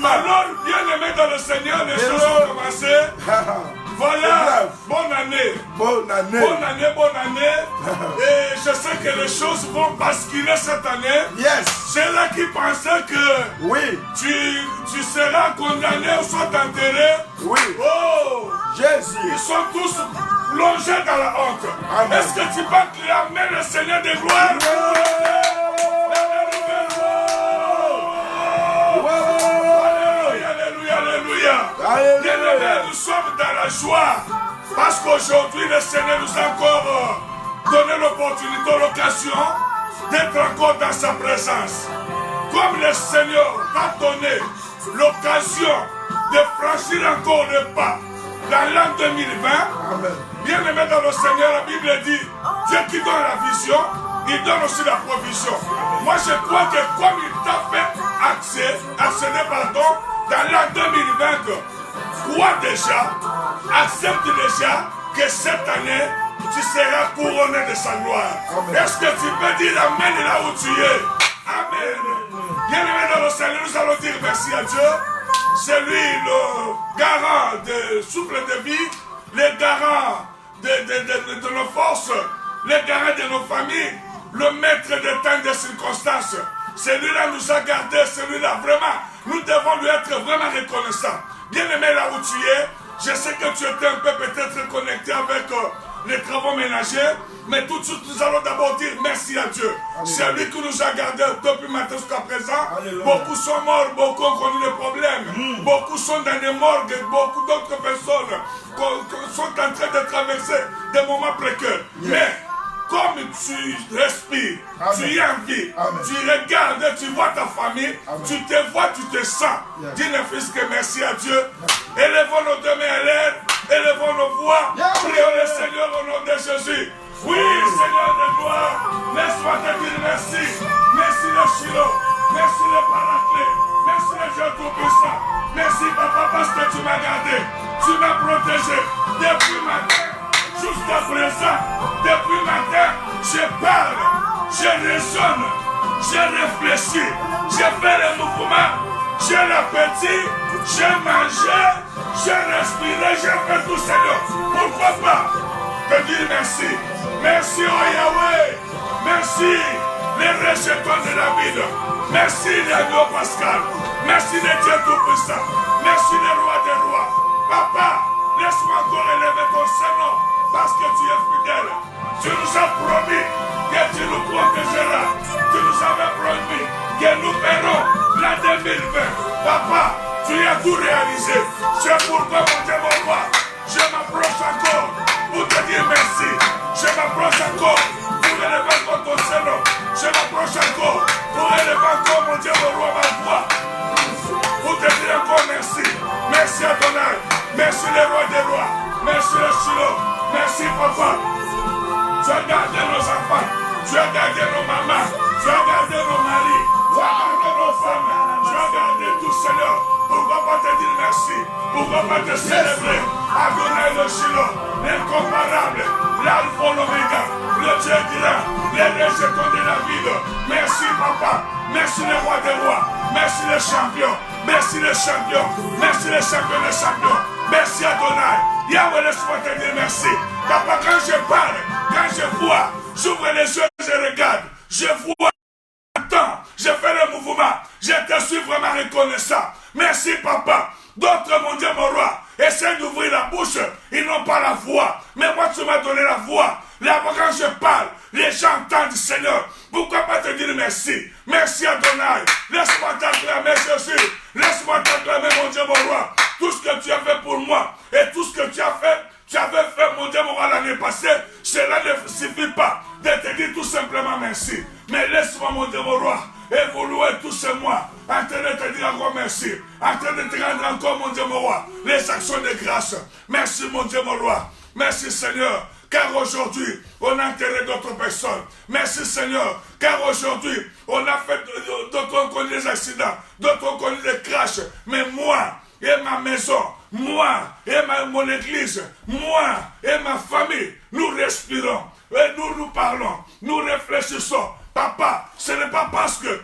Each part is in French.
Alors, bien aimé dans le Seigneur, les choses ont commencé. Voilà, bonne année. Bonne année. Bonne année, bonne année. Et je sais que les choses vont basculer cette année. Yes. C'est là qui pensaient que oui. tu seras condamné ou soit enterré. Oui. Oh, Jésus. Ils sont tous plongés dans la honte. Est-ce que tu peux clamer le Seigneur de gloire? Bien-aimés, nous sommes dans la joie parce qu'aujourd'hui le Seigneur nous a encore donné l'opportunité, l'occasion d'être encore dans sa présence. Comme le Seigneur t'a donné l'occasion de franchir encore le pas dans l'an 2020, bien-aimés dans le Seigneur, la Bible dit Dieu qui donne la vision, il donne aussi la provision. Moi je crois que comme il t'a fait accéder dans l'an 2020, crois déjà, accepte déjà que cette année, tu seras couronné de sa gloire. Est-ce que tu peux dire Amen là où tu es? Amen. Bien-aimé dans le Seigneur, nous allons dire merci à Dieu. C'est lui le garant de souffle de vie, le garant de nos forces, le garant de nos familles, le maître des temps et des circonstances. Celui-là nous a gardés, celui-là vraiment, nous devons lui être vraiment reconnaissants. Bien-aimé là où tu es, je sais que tu étais un peu peut-être connecté avec les travaux ménagers, mais tout de suite nous allons d'abord dire merci à Dieu. C'est lui qui nous a gardés depuis maintenant jusqu'à présent. Alléluia. Beaucoup sont morts, beaucoup ont connu des problèmes, beaucoup sont dans des morgues, beaucoup d'autres personnes sont en train de traverser des moments précaires. Mais comme tu respires, tu es en vie, tu regardes, tu vois ta famille, tu te vois, tu te sens. Dis le fils que merci à Dieu. Élevons nos deux mains à l'air, élevons nos voix, prions le Seigneur au nom de Jésus. Oui, Seigneur de gloire, laisse-moi te dire merci. Merci le Shiloh, merci le Paraclet, merci le Dieu Tout-Puissant. Merci Papa parce que tu m'as gardé, tu m'as protégé depuis matin. Jusqu'à présent, depuis matin, je parle, je raisonne, je réfléchis, je fais les mouvements, j'ai l'appétit, j'ai mangé, j'ai respiré, j'ai fait tout Seigneur. Pourquoi pas te dire merci? Merci oh Yahweh, merci les rejetons de David, merci l'agneau Pascal, merci les Dieu Tout-Puissant, merci les rois des rois. Papa, laisse-moi encore élever ton Seigneur. Parce que tu es fidèle, tu nous as promis que tu nous protégeras, tu nous avais promis que nous verrons l'an 2020. Papa, tu as tout réalisé. C'est pourquoi mon Dieu, mon roi, je m'approche encore pour te dire merci. Je m'approche encore pour élever encore ton Seigneur. Je m'approche encore pour élever encore mon Dieu, mon roi, ma voix. Pour te dire encore merci. Merci à ton âme. Merci les rois des rois. Merci le Shiloh. Merci Papa. as gardé nos enfants. Tu as gardé nos mamans. Tu as gardé nos maris. Tu as gardé nos femmes. Tu as gardé tout, Seigneur. Pourquoi pas te dire merci? Pourquoi pas te célébrer? Adonai le Shiloh, l'incomparable, l'alpha l'oméga, le Dieu grand, les rejetons de la vie. Merci, Papa. Merci, le roi des rois. Merci, le champion. Merci, le champion. Merci, le champion des champions. Merci, Adonai. Yahweh, laisse-moi te dire merci. Papa, quand je parle, quand je vois, j'ouvre les yeux, je regarde, je vois, j'entends, je fais le mouvement, je te suis vraiment reconnaissant. Merci, Papa. D'autres, mon Dieu, mon roi, essaient d'ouvrir la bouche, ils n'ont pas la voix. Mais moi, tu m'as donné la voix. Là-bas, quand je parle, les gens entendent, Seigneur. Pourquoi pas te dire merci? Merci, Adonai. Laisse-moi t'acclamer, Jésus. Laisse-moi t'acclamer, mon Dieu, mon roi. Tout ce que tu as fait pour moi et tout ce que tu avais fait, mon Dieu, mon roi, l'année passée, cela ne suffit pas de te dire tout simplement merci. Mais laisse-moi, mon Dieu, mon roi, évoluer tous ces mois, en train de te dire encore merci, en train de te rendre encore, mon Dieu, mon roi, les actions de grâce. Merci, mon Dieu, mon roi. Merci, Seigneur. Car aujourd'hui, on a enterré d'autres personnes. Merci Seigneur. Car aujourd'hui, on a fait, d'autres ont connu des accidents, d'autres ont connu des crashs. Mais moi et ma maison, moi et mon église, moi et ma famille, nous respirons. Et nous parlons, nous réfléchissons. Papa, ce n'est pas parce que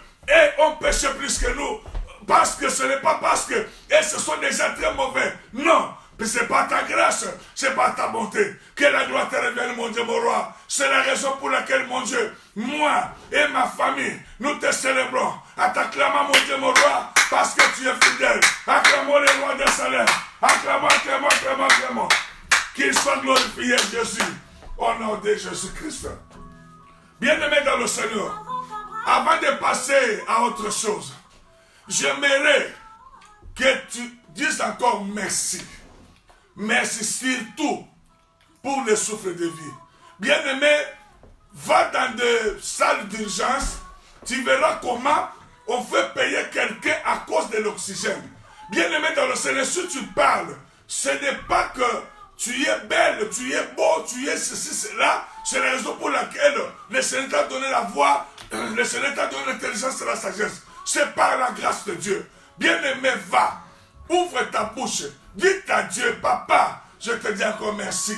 on péché plus que nous. Parce que ce n'est pas parce que ce sont déjà très mauvais. Non. Mais ce n'est pas ta grâce, ce n'est pas ta bonté. Que la gloire te revienne, mon Dieu, mon roi. C'est la raison pour laquelle, mon Dieu, moi et ma famille, nous te célébrons. En t'acclamant, mon Dieu, mon roi, parce que tu es fidèle. Acclamons les rois des salaires. Acclamons, acclamons, acclamons, acclamons. Qu'il soit glorifié, Jésus, au nom de Jésus-Christ. Bien-aimé dans le Seigneur, avant de passer à autre chose, j'aimerais que tu dises encore merci. Merci surtout pour le souffle de vie. Bien-aimé, va dans des salles d'urgence, tu verras comment on fait payer quelqu'un à cause de l'oxygène. Bien-aimé dans le Seigneur, si tu parles, ce n'est pas que tu es belle, tu es beau, tu es ceci, cela. C'est la raison pour laquelle le Seigneur t'a donné la voix, le Seigneur t'a donné l'intelligence et la sagesse. C'est par la grâce de Dieu. Bien-aimé, va, ouvre ta bouche. Dites à Dieu, Papa, je te dis encore merci.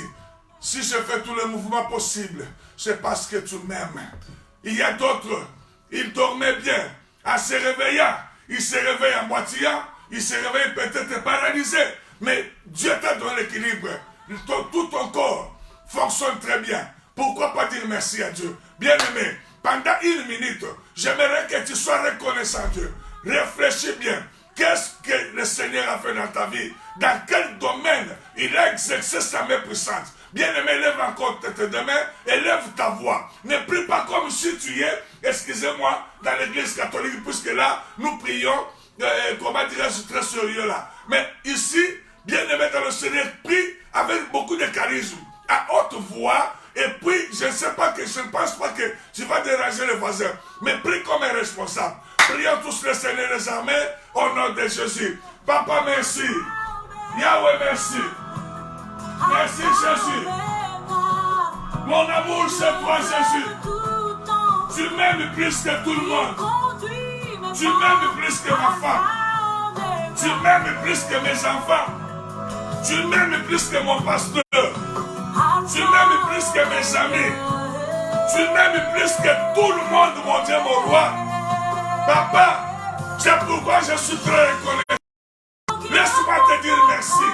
Si je fais tous les mouvements possibles, c'est parce que tu m'aimes. Il y a d'autres, ils dormaient bien. En se réveillant, ils se réveillent en moitié, ils se réveillent peut-être paralysés. Mais Dieu t'a donné l'équilibre. Tout ton corps fonctionne très bien. Pourquoi pas dire merci à Dieu? Bien-aimé, pendant une minute, j'aimerais que tu sois reconnaissant à Dieu. Réfléchis bien. Qu'est-ce que le Seigneur a fait dans ta vie? Dans quel domaine il a exercé sa main puissante? Bien-aimé, lève encore tes deux mains et lève ta voix. Ne prie pas comme si tu es, excusez-moi, dans l'église catholique, puisque là, nous prions, comment dirais-je, très sérieux là. Mais ici, bien-aimé dans le Seigneur, prie avec beaucoup de charisme, à haute voix. Et puis, je ne sais pas, je ne pense pas que tu vas déranger les voisins, mais prie comme un responsable. Prions tous le Seigneur des armées au nom de Jésus. Papa, merci. Yahweh, merci. Merci, Jésus. Mon amour, c'est toi, Jésus. Tu m'aimes plus que tout le monde. Tu m'aimes plus que ma femme. Tu m'aimes plus que mes enfants. Tu m'aimes plus que mon pasteur. Tu m'aimes plus que mes amis. Tu m'aimes plus que tout le monde, mon Dieu, mon roi. Papa, c'est pourquoi je suis très reconnaissant. Laisse-moi te dire merci.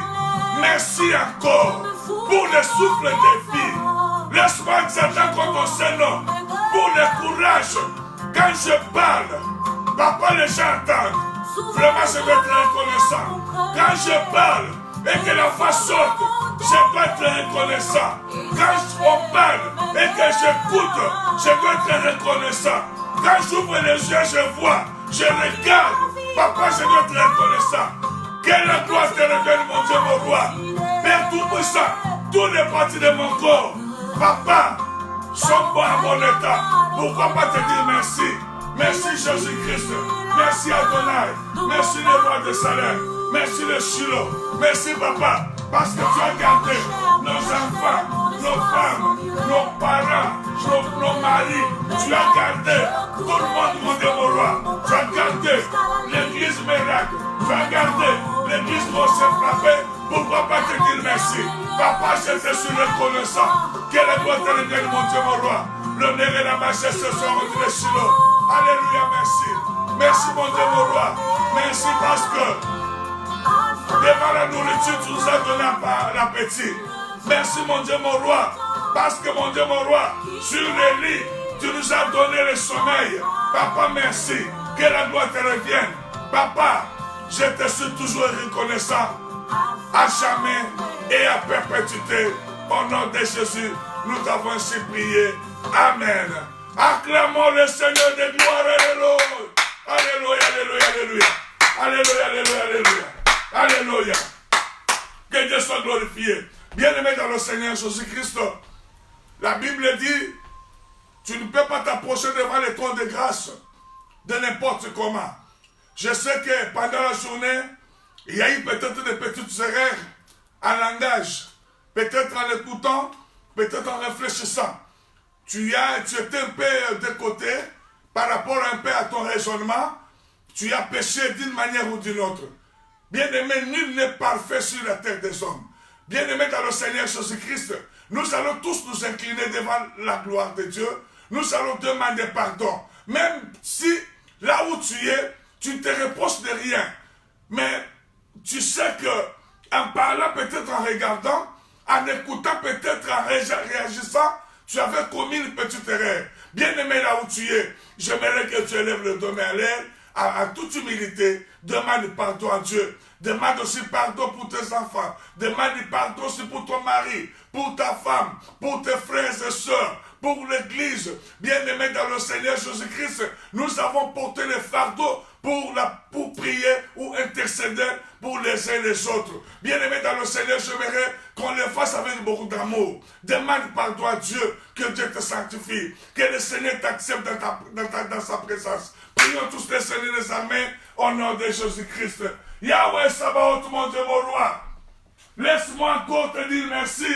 Merci encore pour le souffle de vie. Laisse-moi t'attendre comme ton Seigneur pour le courage. Quand je parle, Papa, les gens entendent. Vraiment, je vais être reconnaissant. Quand je parle et que la voix sorte, je dois être reconnaissant. Quand on parle et que j'écoute, je dois être reconnaissant. Quand j'ouvre les yeux, je vois, je regarde. Papa, je dois être reconnaissant. Que la gloire te revienne, mon Dieu, mon roi. Père tout-puissant, tous les parties de mon corps, Papa, sont bons à mon état. Pourquoi pas te dire merci? Merci Jésus-Christ. Merci Adonai. Merci le roi de Salem. Merci le Shiloh. Merci Papa, parce que tu as gardé nos enfants, nos femmes, nos parents, nos maris. Tu as gardé tout le monde, mon Dieu, mon roi. Tu as gardé l'église miracle. Tu as gardé l'église où on s'est frappé. Pourquoi pas te dire merci? Papa, je te suis reconnaissant. Quelle est votre revienne, mon Dieu, mon roi. L'honneur et la majesté sont rendus les Shiloh. Alléluia, merci. Merci, mon Dieu, mon roi. Merci parce que devant la nourriture, tu nous as donné l'appétit. Merci, mon Dieu, mon roi. Parce que, mon Dieu, mon roi, sur les lits, tu nous as donné le sommeil. Papa, merci. Que la gloire te revienne. Papa, je te suis toujours reconnaissant. À jamais et à perpétuité. Au nom de Jésus, nous t'avons ainsi prié. Amen. Acclamons le Seigneur de gloire. Alléluia. Alléluia, alléluia, alléluia. Alléluia, alléluia, alléluia. Alléluia. Que Dieu soit glorifié. Bien-aimé dans le Seigneur Jésus-Christ, la Bible dit, tu ne peux pas t'approcher devant les trônes de grâce de n'importe comment. Je sais que pendant la journée, il y a eu peut-être des petites erreurs en langage. Peut-être en écoutant, peut-être en réfléchissant. Tu étais un peu de côté par rapport un peu à ton raisonnement. Tu as péché d'une manière ou d'une autre. Bien-aimé, nul n'est parfait sur la terre des hommes. Bien-aimé dans le Seigneur Jésus-Christ, nous allons tous nous incliner devant la gloire de Dieu. Nous allons demander pardon. Même si là où tu es, tu ne te reproches de rien. Mais tu sais que en parlant, peut-être en regardant, en écoutant, peut-être en réagissant, tu avais commis une petite erreur. Bien-aimé là où tu es, j'aimerais que tu élèves le domaine à l'air, à toute humilité, demande pardon à Dieu. Demande aussi pardon pour tes enfants. Demande pardon aussi pour ton mari, pour ta femme, pour tes frères et sœurs, pour l'église. Bien-aimé dans le Seigneur Jésus-Christ, nous avons porté le fardeau pour prier ou intercéder pour les uns et les autres. Bien-aimé dans le Seigneur, j'aimerais qu'on le fasse avec beaucoup d'amour. Demande pardon à Dieu, que Dieu te sanctifie, que le Seigneur t'accepte dans sa présence. Prions tous les Seigneurs des armées au nom de Jésus-Christ. Yahweh Sabaoth, mon Dieu, mon roi, laisse-moi encore te dire merci,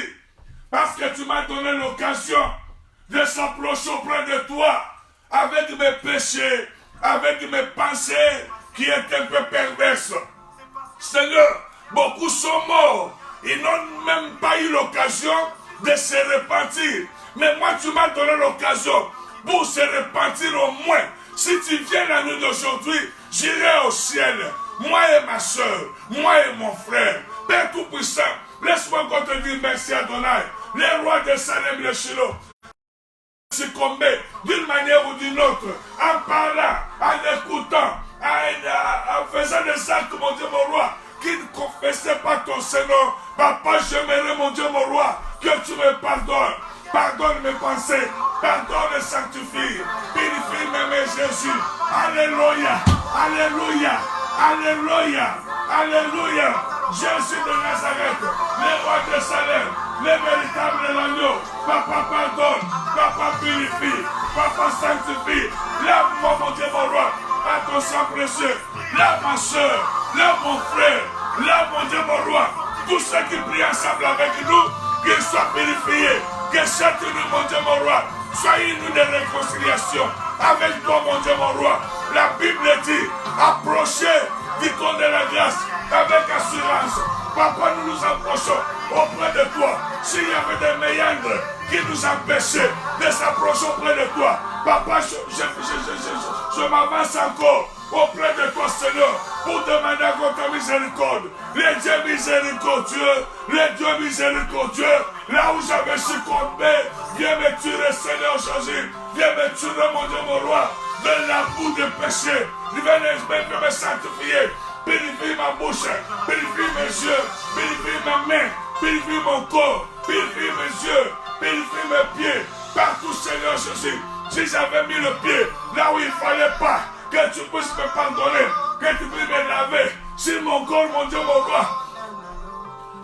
parce que tu m'as donné l'occasion de s'approcher auprès de toi avec mes péchés, avec mes pensées qui étaient un peu perverses. Seigneur, beaucoup sont morts. Ils n'ont même pas eu l'occasion de se repentir. Mais moi, tu m'as donné l'occasion pour se repentir au moins. Si tu viens la nuit d'aujourd'hui, j'irai au ciel. Moi et ma soeur, moi et mon frère. Père Tout-Puissant, laisse-moi encore te dire merci Adonai. Les rois de Salem, le Shiloh, succomber d'une manière ou d'une autre, en parlant, en écoutant, en faisant des actes, mon Dieu, mon roi, qui ne confessaient pas ton Seigneur. Papa, j'aimerais, mon Dieu, mon roi, que tu me pardonnes. Pardonne mes pensées, pardonne et sanctifie, purifie mes Jésus. Alléluia, alléluia, alléluia, alléluia. Jésus de Nazareth, le roi de Salem, le véritable l'agneau. Papa pardonne, papa purifie, papa sanctifie. Lave-moi, mon Dieu, mon roi, à ton sang précieux. Lave ma soeur, lave mon frère, lave, mon Dieu, mon roi. Tous ceux qui prient ensemble avec nous, qu'ils soient purifiés. Que cette nuit, mon Dieu, mon roi, soit une nuit de réconciliation avec toi, mon Dieu, mon roi. La Bible dit, approchez du trône de la grâce avec assurance. Papa, nous nous approchons auprès de toi. S'il y avait des méandres qui nous empêchaient de s'approcher auprès de toi, Papa, je m'avance encore auprès de toi, Seigneur, pour demander encore ta miséricorde. Les dieux miséricordieux, les dieux miséricordieux, là où j'avais succombé, viens me tuer, Seigneur Jésus, viens me tuer, mon Dieu, mon roi, de la boue de péché, viens me sanctifier, purifie ma bouche, purifie mes yeux, purifie mes mains, purifie mon corps, purifie mes yeux, purifie mes pieds, partout, Seigneur Jésus. Si j'avais mis le pied là où il ne fallait pas, que tu puisses me pardonner, que tu puisses me laver. Si mon corps, mon Dieu, mon roi,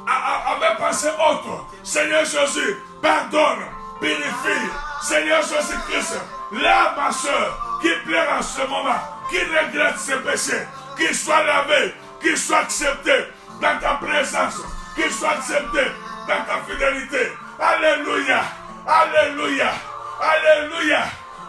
avait pensé autre, Seigneur Jésus, pardonne, purifie. Seigneur Jésus-Christ, lave ma soeur qui pleure en ce moment, qui regrette ses péchés, qu'il soit lavé, qu'il soit accepté dans ta présence, qu'il soit accepté dans ta fidélité. Alléluia, Alléluia. Alléluia.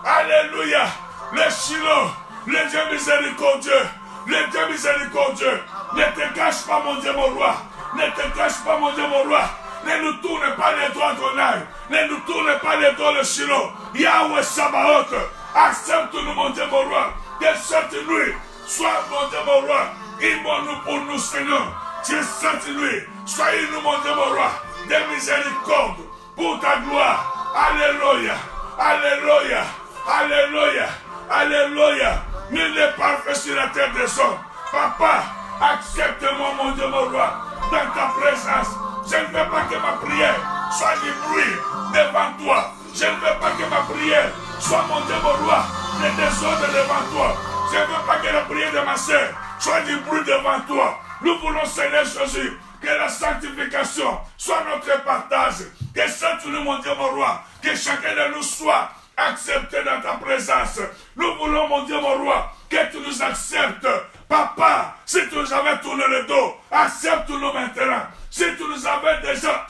Alléluia. Le Shiloh, le Dieu miséricordieux, le Dieu miséricordieux. Ne te cache pas, mon Dieu, mon roi. Ne te cache pas, mon Dieu, mon roi. Ne nous tourne pas les doigts, Adonai. Ne nous tourne pas les doigts, le Shiloh. Yahweh Sabaoth, accepte-nous, mon Dieu, mon roi. Que cette nuit soit, mon Dieu, mon roi, immole-nous pour nous, Seigneur. Que cette nuit, soyez-nous, mon Dieu, mon roi, des miséricordes pour ta gloire. Alléluia. Alléluia. Alléluia. Alléluia. Nul n'est parfait sur la terre des hommes. Papa, accepte-moi, mon Dieu, mon roi, dans ta présence. Je ne veux pas que ma prière soit du bruit devant toi. Je ne veux pas que ma prière soit, mon Dieu, mon roi, des désordres devant toi. Je ne veux pas que la prière de ma soeur soit du bruit devant toi. Nous voulons, Seigneur Jésus, que la sanctification soit notre partage. Que sainte-nous, mon Dieu, mon roi, que chacun de nous soit accepté dans ta présence. Nous voulons, mon Dieu, mon roi, que tu nous acceptes. Papa, si tu nous avais tourné le dos, accepte-nous maintenant. Si tu nous avais déjà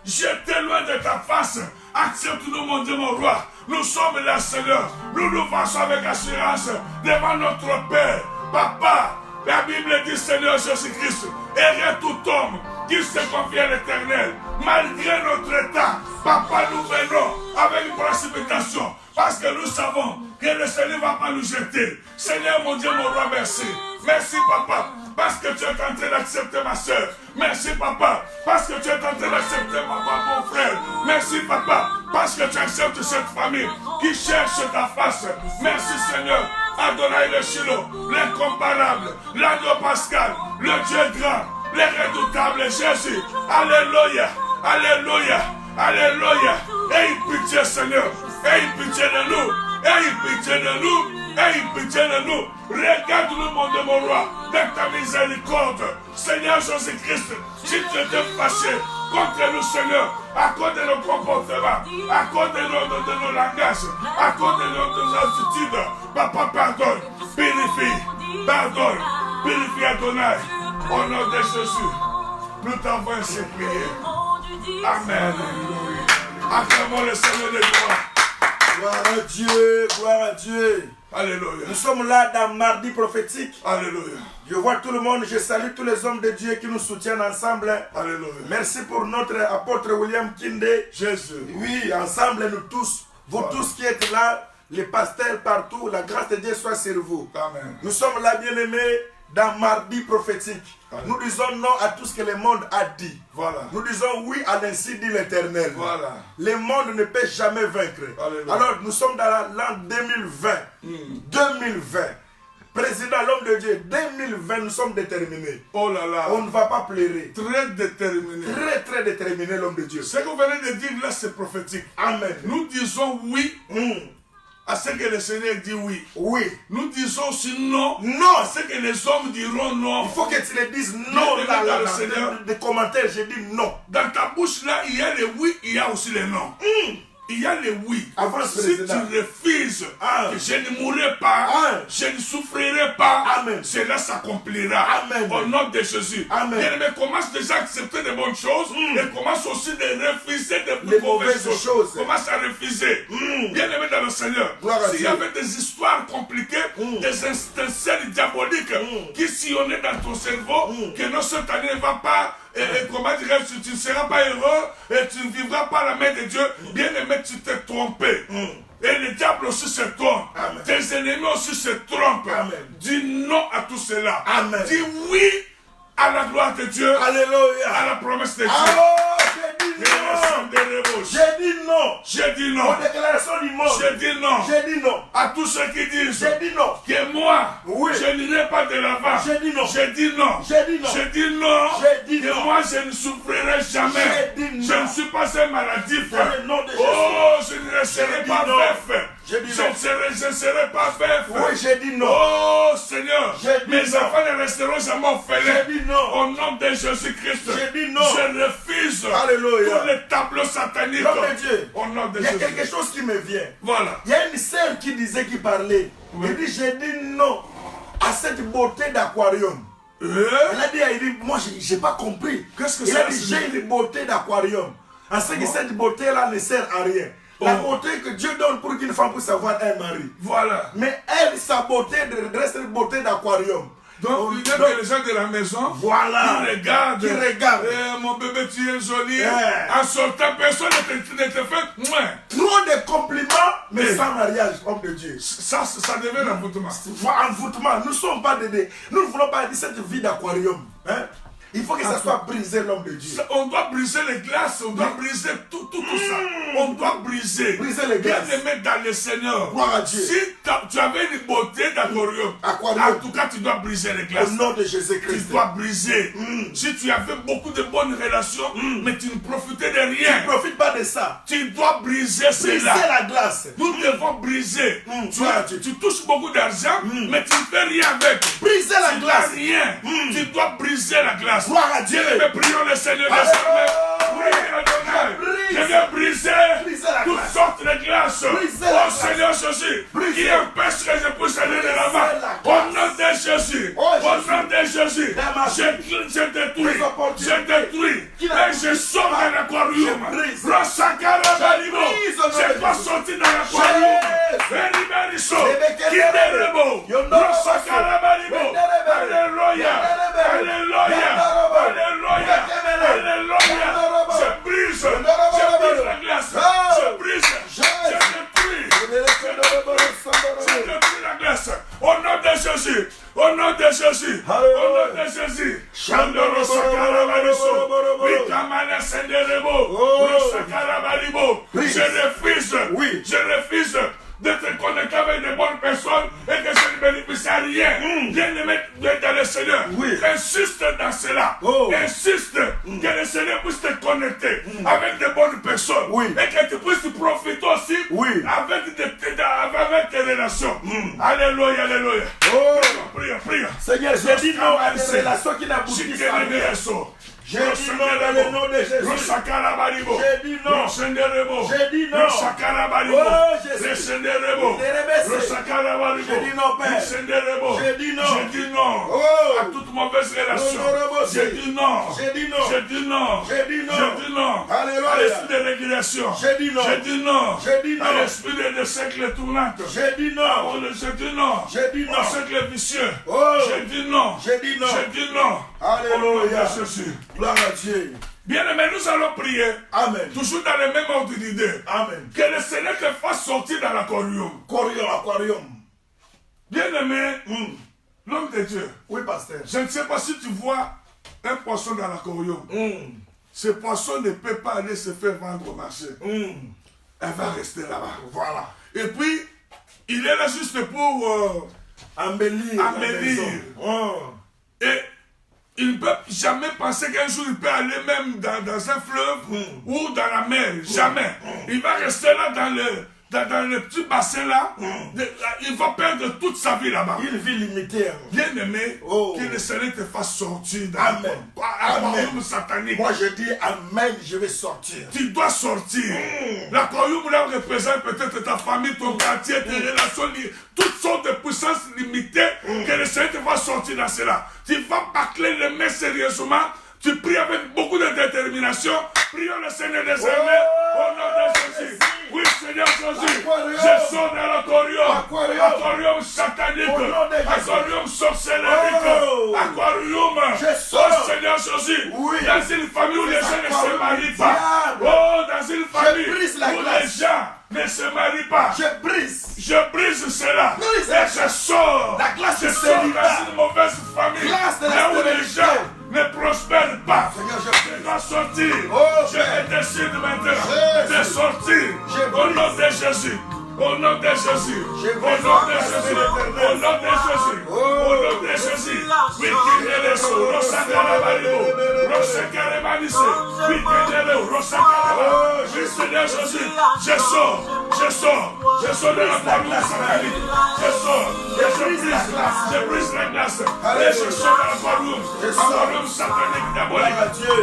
jeté loin de ta face, accepte-nous, mon Dieu, mon roi. Nous sommes là, Seigneur. Nous nous faisons avec assurance devant notre Père. Papa, la Bible dit, Seigneur Jésus-Christ, et tout homme qui se confie à l'Éternel, malgré notre état. Papa, nous venons avec une précipitation, parce que nous savons que le Seigneur ne va pas nous jeter. Seigneur, mon Dieu, mon roi, merci. Merci, Papa, parce que tu es en train d'accepter ma soeur. Merci, Papa, parce que tu es en train d'accepter mon frère. Merci, Papa, parce que tu acceptes cette famille qui cherche ta face. Merci, Seigneur. Adonai le Shiloh, l'incomparable, l'agneau pascal, le Dieu grand, l'irrédoutable Jésus. Alléluia, alléluia, alléluia. Aie pitié, Seigneur. Aie pitié de nous. Aie pitié de nous. Aie pitié de nous. Regarde-nous, mon Dieu, mon roi, dans ta miséricorde. Seigneur Jésus-Christ, si tu étais fâché contre nous, Seigneur, à cause de nos comportements, à cause de nos langages, à cause de nos attitudes, Papa, pardonne, purifie, pardonne, purifie Adonai. Au nom de Jésus, nous t'avons ainsi prié. Amen. Acclamons le Seigneur de gloire. Gloire à Dieu, gloire à Dieu. Alléluia. Nous sommes là dans mardi prophétique. Alléluia. Je vois tout le monde, je salue tous les hommes de Dieu qui nous soutiennent ensemble. Alléluia. Merci pour notre apôtre William Kinde. Jésus. Oui, ensemble nous tous, vous tous qui êtes là, les pasteurs partout, la grâce de Dieu soit sur vous. Amen. Nous sommes là, bien-aimés, dans mardi prophétique. Amen. Nous disons non à tout ce que le monde a dit. Voilà. Nous disons oui à l'ainsi dit l'Éternel. Voilà. Le monde ne peut jamais vaincre. Alléluia. Alors nous sommes dans l'an 2020. 2020. Président, l'homme de Dieu, 2020, nous sommes déterminés. Oh là là. On ne va pas pleurer. Très déterminé. Très, très déterminé, l'homme de Dieu. Ce que vous venez de dire là, c'est prophétique. Amen. Nous disons oui à ce que le Seigneur dit oui. Oui. Nous disons aussi non, Non. à ce que les hommes diront non. Il faut que tu le dises non. Bien, Là, dans là, le là, Seigneur. des commentaires, j'ai dit non. Dans ta bouche là, il y a le oui, il y a aussi le non. Il y a le oui. Avance, si président. tu refuses que je ne mourrai pas, je ne souffrirai pas, Amen. cela s'accomplira. Amen. Au nom de Jésus. Amen. Bien-aimé, commence déjà à accepter de bonnes choses et commence aussi de refuser de Les mauvaises mauvaises choses. choses. Commence à refuser. Bien-aimé dans le Seigneur. Gloire à S'il y Dieu. avait des histoires compliquées, des étincelles diaboliques qui sillonnaient dans ton cerveau, que non, cette année ne va pas. Et comment dirais-je, tu ne seras pas heureux et tu ne vivras pas la main de Dieu. Bien aimé, tu t'es trompé. Et le diable aussi se trompe. Amen. Tes ennemis aussi se trompent. Amen. Dis non à tout cela. Amen. Dis oui à la gloire de Dieu, Alléluia. à la promesse de Dieu. Alors, j'ai dit non. J'ai dit non. J'ai dit non. Aux déclarations du monde. J'ai dit non. J'ai dit non. À tous ceux qui disent J'ai dit non. que moi, Oui. je n'irai pas de l'avant. J'ai dit non. J'ai dit non. J'ai dit non. J'ai dit non. J'ai dit que non. moi, je ne souffrirai jamais. J'ai dit Je non. ne suis pas un maladif. Dans le nom de Jésus. Oh, je ne serai J'ai dit pas non. veuf. J'ai dit Je non. ne serai pas veuf. Oui, j'ai dit non. Oh, Seigneur, J'ai dit mes non. enfants ne resteront jamais orphelins. J'ai dit non. Au nom de Jésus-Christ, J'ai dit non. je refuse Alléluia. tous les tableaux sataniques. L'homme de Dieu. Au nom de Il y a Jésus. quelque chose qui me vient. Voilà. Il y a une sœur qui disait, qui parlait. Oui. Elle dit, j'ai dit non à cette beauté d'aquarium. Elle a dit, moi, j'ai pas compris. Qu'est-ce que Il ça a dit, signifie? j'ai une beauté d'aquarium. En ce que cette beauté-là ne sert à rien. La beauté que Dieu donne pour qu'une femme puisse avoir un mari. Voilà. Mais elle, sa beauté reste une beauté d'aquarium. Donc, il y a que les gens de la maison voilà, qui regardent. Mon bébé, tu es joli. En sortant, personne ne te fait moins. Trop de compliments, mais sans mariage, homme de Dieu. Ça devient l'envoûtement. Envoûtement. Nous ne sommes pas nous ne voulons pas de cette vie d'aquarium. Hein? Il faut que ça soit brisé, l'homme de Dieu. On doit briser les glaces, on doit briser tout ça. On doit briser les glaces. Bien aimé dans le Seigneur. Gloire à Dieu. Si tu avais une beauté d'aquarium, en tout cas, tu dois briser les glaces. Au nom de Jésus-Christ. Tu dois briser. Si tu avais beaucoup de bonnes relations, mais tu ne profitais de rien. Tu ne profites pas de ça. Tu dois briser cela. Briser la glace. Nous devons briser. Tu touches beaucoup d'argent, mais tu ne fais rien avec. Briser la glace. Rien. Tu dois briser la glace. Gloire à Dieu. Mais prions le Seigneur désormais. Oui, Adonai. Je viens briser toutes sortes de glaces. Oh Seigneur Jésus, qui empêche que je puisse aller de l'avant. Au nom de Jésus. Au nom de Jésus. Je détruis. Je détruis. Et je sors de l'aquarium. Je ne pas sortir dans l'aquarium. Veriberiso. Kinderebo. Rosakarabaribo. Alléluia. Alléluia. Alléluia. Alléluia. Je brise la glace. Je brise. Je détruis. Je détruis la glace. Au nom de Jésus. Au nom de Jésus. Au nom de Jésus. Chandoro Sakarabariso. Vikamana Senderebo. Rosakarabaribo. Je refuse. Oui. Je refuse d'être connecté avec de bonnes personnes et que je ne bénéficie à rien. Bien aimé dans le Seigneur. Insiste dans cela. Insiste que le Seigneur puisse te connecter avec de bonnes personnes et que tu puisses profiter aussi avec tes relations. Alléluia, alléluia. Prie. Seigneur, j'ai dit non à des relations qui n'aboutissent à rien. J'ai dit non dans le nom de Jésus. J'ai dit non. J'ai dit non. Oh Jésus. J'ai dit non, Père. J'ai dit non. J'ai dit non à toute mauvaise relation. J'ai dit non. J'ai dit non. J'ai dit non. J'ai dit non. J'ai dit non. Alléluia. À l'esprit de régulation. J'ai dit non. J'ai dit non. J'ai dit non. À l'esprit de cercle tournante. J'ai dit non. J'ai dit non. J'ai dit non. Au cercle vicieux. Oh. J'ai dit non. J'ai dit non. J'ai dit non. Alléluia. Jésus. Gloire à Dieu. Bien aimé, nous allons prier. Amen. Toujours dans le même ordre d'idée. Amen. Que le Seigneur te fasse sortir dans l'aquarium. Aquarium. Bien aimé, l'homme de Dieu. Oui, pasteur. Je ne sais pas si tu vois un poisson dans l'aquarium. Ce poisson ne peut pas aller se faire vendre au marché. Elle va rester là-bas. Voilà. Et puis, il est là juste pour embellir. Et il ne peut jamais penser qu'un jour il peut aller même dans un fleuve ou dans la mer. Jamais. Il va rester là dans le petit bassin là. Il va perdre toute sa vie là-bas. Il vit limité. Bien aimé, que le Seigneur te fasse sortir dans l'aquarium satanique. Moi je dis amen, je vais sortir. Tu dois sortir. L'aquarium là représente peut-être ta famille, ton quartier, tes relations, toutes sortes de puissances limitées que le Seigneur te va sortir dans cela. Tu vas bâcler les mains sérieusement. Tu pries avec beaucoup de détermination. Prions le Seigneur des armées au nom de Jésus. Oui, Seigneur Jésus, je sors dans l'aquarium. Aquarium satanique. Aquarium sorcellerique. Aquarium. Oh Seigneur Jésus. Dans une famille où les gens ne se marient pas. Oh, dans une famille où les gens ne se marient pas. Je brise cela. Et je sors. Je sors dans une mauvaise famille. Là où les gens ne prospère pas. Je dois sortir. Je décide maintenant de sortir. Au nom de Jésus. Au nom de Jésus. Au nom de Jésus. Au nom de Jésus. Au nom de Jésus. Oui, qu'il est le sou. Rosakarabaribo. Rosakarabanise. Oui, qu'il est le Rosakarabaribo. Oui, Seigneur Jésus. Je sors. Je sors. Je sors de la parole satanique. Je sors. Et je brise la glace. Et je sors de la parole satanique diabolique.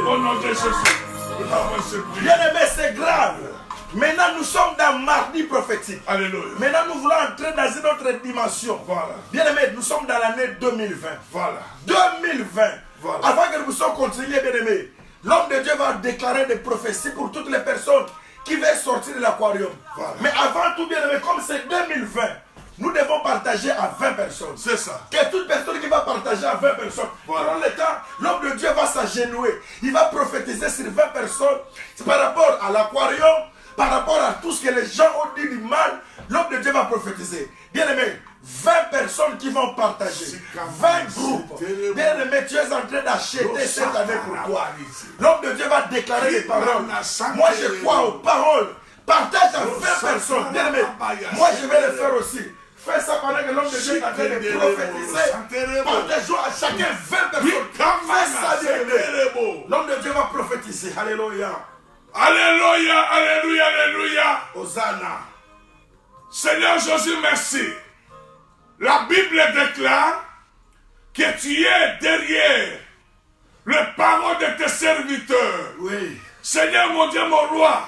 Au nom de Jésus. Bien aimé, c'est grave. Maintenant, nous sommes dans mardi prophétique. Alléluia. Maintenant, nous voulons entrer dans une autre dimension. Voilà. Bien aimé, nous sommes dans l'année 2020. Voilà. 2020. Voilà. Avant que nous puissions continuer, bien aimé, l'homme de Dieu va déclarer des prophéties pour toutes les personnes qui veulent sortir de l'aquarium. Voilà. Mais avant tout, bien aimé, comme c'est 2020, nous devons partager à 20 personnes. C'est ça. Que toute personne qui va partager à 20 personnes, voilà. Pendant le temps, l'homme de Dieu va s'agenouiller. Il va prophétiser sur 20 personnes par rapport à l'aquarium, par rapport à tout ce que les gens ont dit du mal. L'homme de Dieu va prophétiser. Bien aimé, 20 personnes qui vont partager, 20 groupes. Bien aimé, tu es en train d'acheter cette année pour toi. L'homme de Dieu va déclarer les paroles. Moi, je crois aux paroles. Partage à 20 personnes. Bien aimé, moi, je vais le faire aussi. Fais ça pendant que l'homme de Dieu est en train de prophétiser. Partageons à chacun 20 personnes. Fais ça, bien aimé. L'homme de Dieu va prophétiser. Alléluia. Alléluia, alléluia, alléluia. Hosanna. Seigneur Jésus, merci. La Bible déclare que tu es derrière les paroles de tes serviteurs. Oui. Seigneur, mon Dieu, mon roi,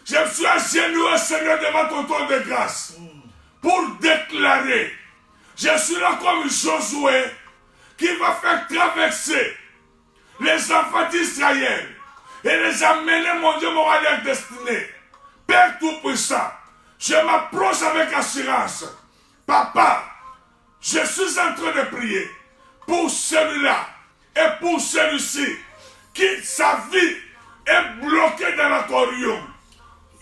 je me suis agenouillé, Seigneur, devant ton trône de grâce pour déclarer. Je suis là comme Josué qui va faire traverser les enfants d'Israël et les amener, mon Dieu, mon roi, à leur destinée. Père Tout-Puissant, je m'approche avec assurance. Papa, je suis en train de prier pour celui-là et pour celui-ci qui sa vie est bloquée dans l'aquarium.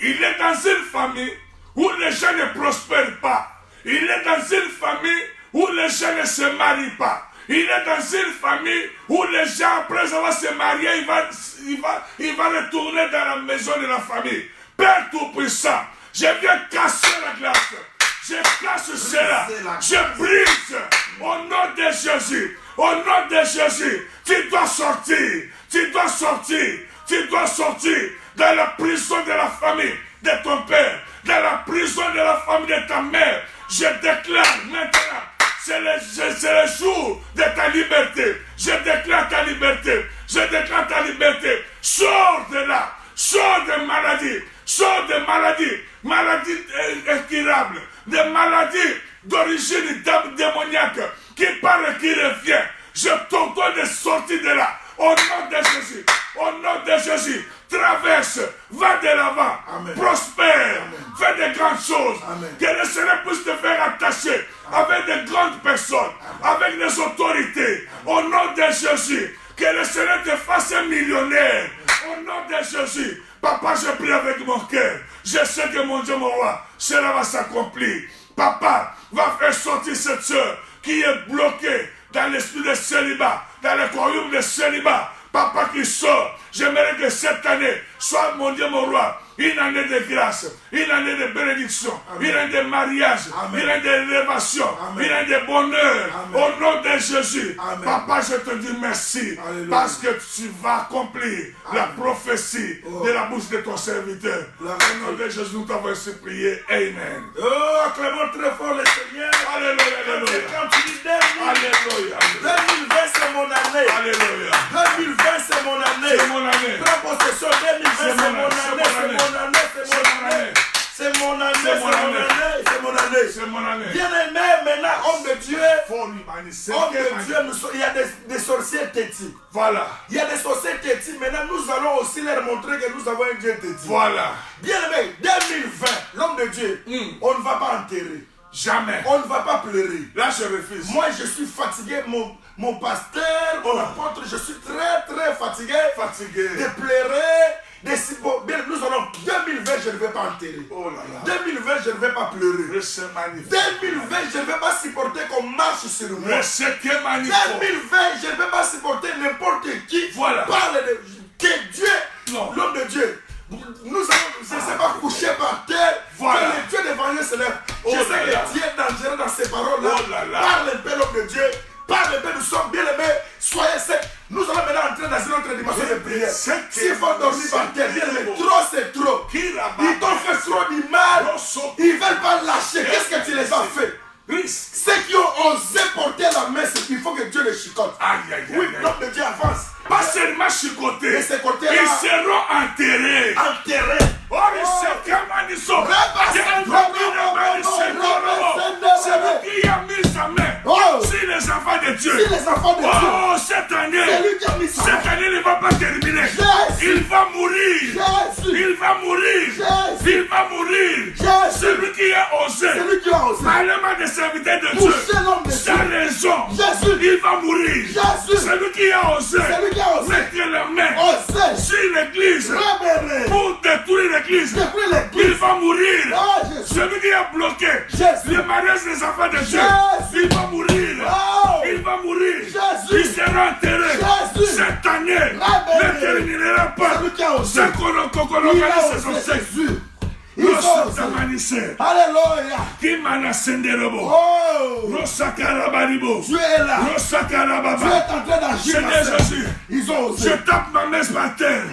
Il est dans une famille où les gens ne prospèrent pas. Il est dans une famille où les gens ne se marient pas. Il est dans une famille où les gens, après avoir se marié, il va retourner dans la maison de la famille. Père Tout-Puissant, je viens casser la glace. Je casse cela. Je brise au nom de Jésus. Au nom de Jésus, tu dois sortir. Tu dois sortir. Tu dois sortir dans la prison de la famille de ton père. Dans la prison de la famille de ta mère. Je déclare maintenant, c'est le jour de ta liberté. Je déclare ta liberté. Je déclare ta liberté. Sors de là. Sors de maladie. Sors de maladie. Maladie incurable. Des maladies d'origine démoniaque qui part et qui revient. Je t'ordonne de sortir de là. Au nom de Jésus. Au nom de Jésus. Traverse. Va de l'avant. Prospère. Fais de grandes choses. Amen. Que le Seigneur puisse te faire attacher avec de grandes personnes. Avec des autorités. Au nom de Jésus. Que le Seigneur te fasse un millionnaire. Au nom de Jésus. Papa, je prie avec mon cœur. Je sais que mon Dieu, mon roi, cela va s'accomplir. Papa, va faire sortir cette soeur qui est bloquée dans l'esprit de célibat, dans le royaume de célibat. Papa qui sort, j'aimerais que cette année soit, mon Dieu, mon roi, une année de grâce, une année de bénédiction, une année de mariage, une année d'élévation, une année de bonheur. Au nom de Jésus, Papa, je te dis merci. Alléluia. Parce que tu vas accomplir la prophétie de la bouche de ton serviteur. Au nom de Jésus, nous t'avons ainsi prié. Amen. Oh, acclamons très fort le Seigneur. Alléluia, alléluia. Quand tu dis 2020, alléluia. 2020 c'est mon année. Alléluia. 2020 c'est mon année. C'est mon année. Prends possession 2020 c'est mon année. C'est mon année, c'est mon année, c'est mon année, c'est mon année. Bien aimé, maintenant, homme de Dieu, il y a des sorciers tétis. Voilà. Il y a des sorciers tétis. Maintenant, nous allons aussi leur montrer que nous avons un Dieu tétis. Voilà. Bien aimé, 2020, l'homme de Dieu, on ne va pas enterrer. Jamais. On ne va pas pleurer. Là, je refuse. Moi, je suis fatigué. Mon pasteur, mon apôtre, je suis très, très fatigué. De pleurer. Nous allons 2020, je ne vais pas enterrer. Oh là là. 2020, je ne vais pas pleurer. 2020, je ne vais pas supporter qu'on marche sur moi. 2020, je ne vais pas supporter n'importe qui parle de que Dieu, l'homme de Dieu. Nous allons, je ne sais pas, coucher par terre. Que le Dieu des vengeurs se lève. Je sais que Dieu est dangereux dans ces paroles-là. Parle un peu, l'homme de Dieu. Parle un peu, nous sommes bien aimés. Soyez secs. Nous allons maintenant entrer dans une autre dimension de prière. S'il faut dormir par terre, bien aimé, trop c'est trop. Ils t'ont fait trop du mal. Ils ne veulent pas lâcher. Qu'est-ce que tu les as fait? Ceux qui ont osé porter la main, c'est qu'il faut que Dieu les chicote. Oui, l'homme de Dieu avance. Pas seulement chicotés, ils seront enterrés. Oh, c'est lui qui a mis sa main sur les enfants de Dieu. Oh, cette année, il ne va pas terminer. Il va mourir. Il va mourir. Celui qui a osé parler mal des serviteurs de Dieu sans raison, il va mourir. Celui qui a osé mettre la main sur l'église pour détruire l'église, il va mourir. Celui qui a bloqué le mariage des enfants de Dieu, il va mourir. Il va mourir. Il sera enterré. Cette année ne terminera pas. C'est qu'on organise son sexe. Alléluia. Qui m'a senderebo. Tu es là. Tu es en train d'agir. Je tape ma main par terre.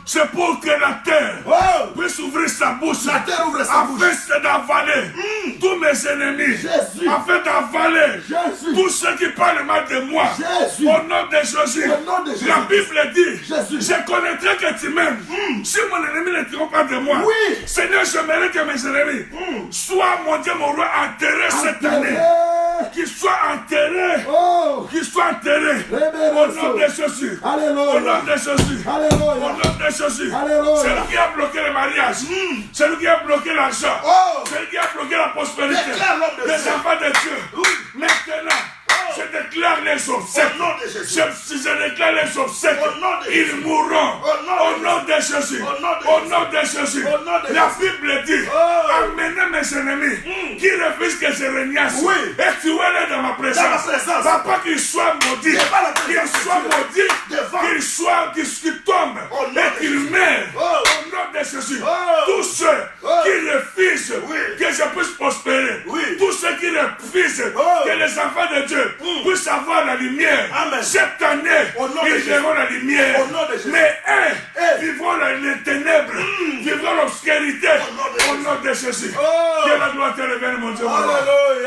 C'est pour que la terre puisse ouvrir sa bouche. La terre ouvre sa bouche. Afin d'avaler tous mes ennemis. Afin d'avaler tous ceux qui parlent mal de moi. Au nom de Jésus. La Bible dit, je connaîtrai que tu m'aimes. Si mon ennemi ne trompe pas de moi, Seigneur, j'aimerais que mes ennemis soient, mon Dieu, mon roi, enterrés cette année. Qu'ils soient enterrés. Qu'ils soient enterrés. Au nom de Jésus. Au nom de Jésus. Au nom de Jésus. C'est lui qui a bloqué le mariage. C'est lui qui a bloqué l'argent. C'est lui qui a bloqué la prospérité. Les enfants de Dieu. Maintenant, je déclare les obsèques. Je déclare les obsèques. Ils mourront. Au nom de Jésus. Au nom de Jésus. La Bible dit, amenez mes ennemis qui refusent que je régnasse. Et tuez-les dans ma présence. Papa, qu'ils soient maudits. Qu'ils soient maudits. Qu'ils tombent. Et qu'ils meurent. Au nom de Jésus. Tous ceux qui refusent que je puisse prospérer. Tous ceux qui refusent que les enfants de Dieu puissent avoir la lumière. Cette année, ils verront la lumière. Mais vivront les ténèbres, vivront l'obscurité. Au nom de Jésus. Que la gloire te revienne, mon Dieu.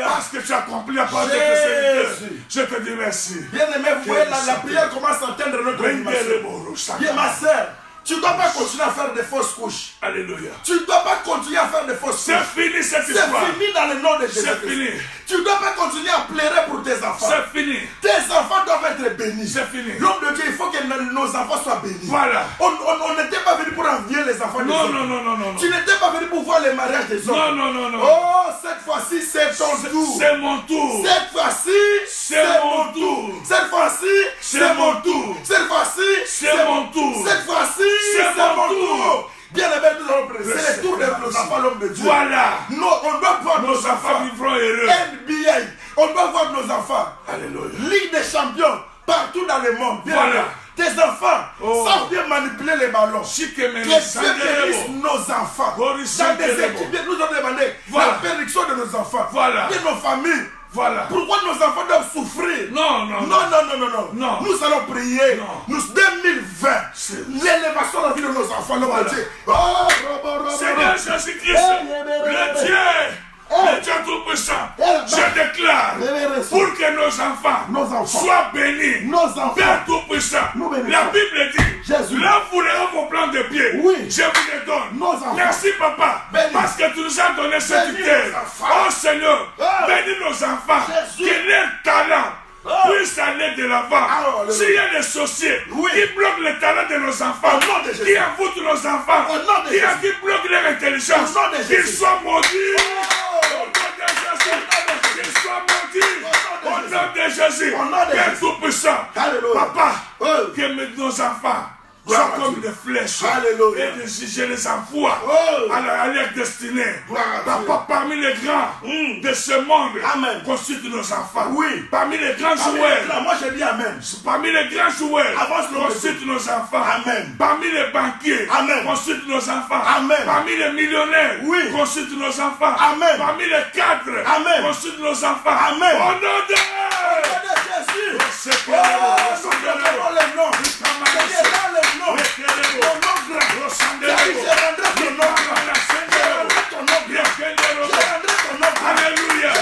Parce que tu as accompli la parole de tes serviteurs. Je te dis merci. Bien aimé, vous voyez, la prière commence à atteindre notre dimension. Bien, ma soeur. Tu ne dois pas continuer à faire des fausses couches. Alléluia. Tu ne dois pas continuer à faire des fausses couches. C'est fini cette histoire. C'est fini dans le nom de Jésus. C'est fini. Tu ne dois pas continuer à pleurer pour tes enfants. C'est fini. Tes enfants doivent être bénis. C'est fini. L'homme de Dieu, il faut que nos enfants soient bénis. Voilà. On n'était pas venu pour envier les enfants des autres. Non. Tu n'étais pas venu pour voir les mariages des autres. Non. Oh, cette fois-ci, c'est ton tour. C'est mon tour. Cette fois-ci, c'est mon tour. Cette fois-ci, c'est mon tour. Cette fois-ci, c'est mon tour. Cette fois-ci, c'est mon tour. Bien aimé, nous allons prier. C'est le tour de nos enfants, l'homme de Dieu. Voilà. Non, on doit voir nos enfants vivront heureux. NBA. On doit voir nos enfants. Alléluia. Ligue des champions, partout dans le monde. Bien voilà. Tes enfants savent bien manipuler les ballons. Que Dieu bénisse nos enfants. Dans des équipes, nous avons demandé la bénédiction de nos enfants, de nos familles. Voilà. Pourquoi nos enfants doivent souffrir? Non. Nous allons prier. Non. 2020. L'élévation de la vie de nos enfants. Seigneur Jésus-Christ, le Dieu. Le Dieu Tout-Puissant, je déclare pour que nos enfants soient bénis. Père Tout-Puissant, la Bible dit, là vous voulez vos plans de pied, je vous les donne. Merci Papa, parce que tu nous as donné cette terre. Oh Seigneur, bénis nos enfants, que leur talent puisse aller de l'avant. S'il y a des sorciers qui bloquent le talent de nos enfants, qui envoûtent nos enfants, qui bloquent leur intelligence, qu'ils soient maudits. Au nom de Jésus, qu'ils soient maudits. Au nom de Jésus, Père Tout-Puissant, Papa, que nos enfants soient comme des flèches. Et je les envoie à leur destinée. Papa, parmi les grands de ce monde, consulte nos enfants. Parmi les grands joueurs, moi je dis Amen. Parmi les grands joueurs, consulte nos enfants. Parmi les banquiers, consulte nos enfants. Parmi les millionnaires, consulte nos enfants. Parmi les cadres, consulte nos enfants. Au nom de Jésus. C'est pour le nom. Alléluia.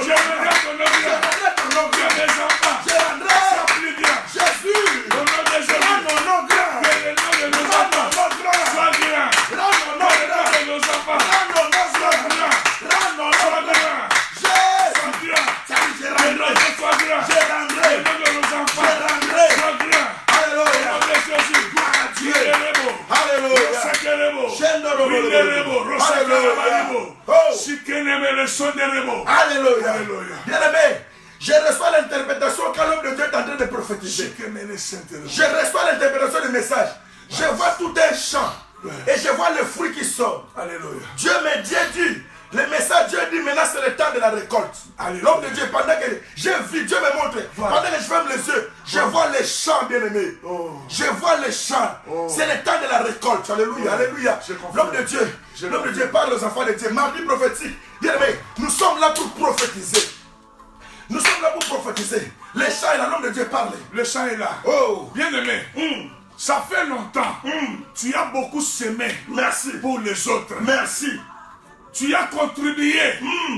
Je rendrai ton nom. Mes enfants. Jésus. Au nom de Jésus. Que le nom de nos enfants soit grand. Que le nom de nos enfants soit grand. Soit grand. Que le nom soit grand. Le nom de nos enfants soit grand. Alléluia. Au nom de Jésus. Alléluia. Bien-aimé, je reçois l'interprétation quand l'homme de Dieu est en train de prophétiser. Je reçois l'interprétation du message. Je vois tout un champ. Et je vois le fruit qui sort. Alléluia. Dieu dit, le message, Dieu dit, maintenant c'est le temps de la récolte. L'homme de Dieu, pendant que j'ai vu, Dieu me montre, pendant que je ferme les yeux, je vois les champs, bien-aimés. Je vois les champs. C'est le temps de la récolte. Alléluia, alléluia. L'homme de Dieu parle aux enfants de Dieu. Mardi prophétique. Bien-aimés, nous sommes là pour prophétiser. Nous sommes là pour prophétiser. Les champs est là, l'homme de Dieu parle. Le champ est là. Bien-aimé. Ça fait longtemps. Tu as beaucoup semé. Merci. Pour les autres. Merci. Tu as contribué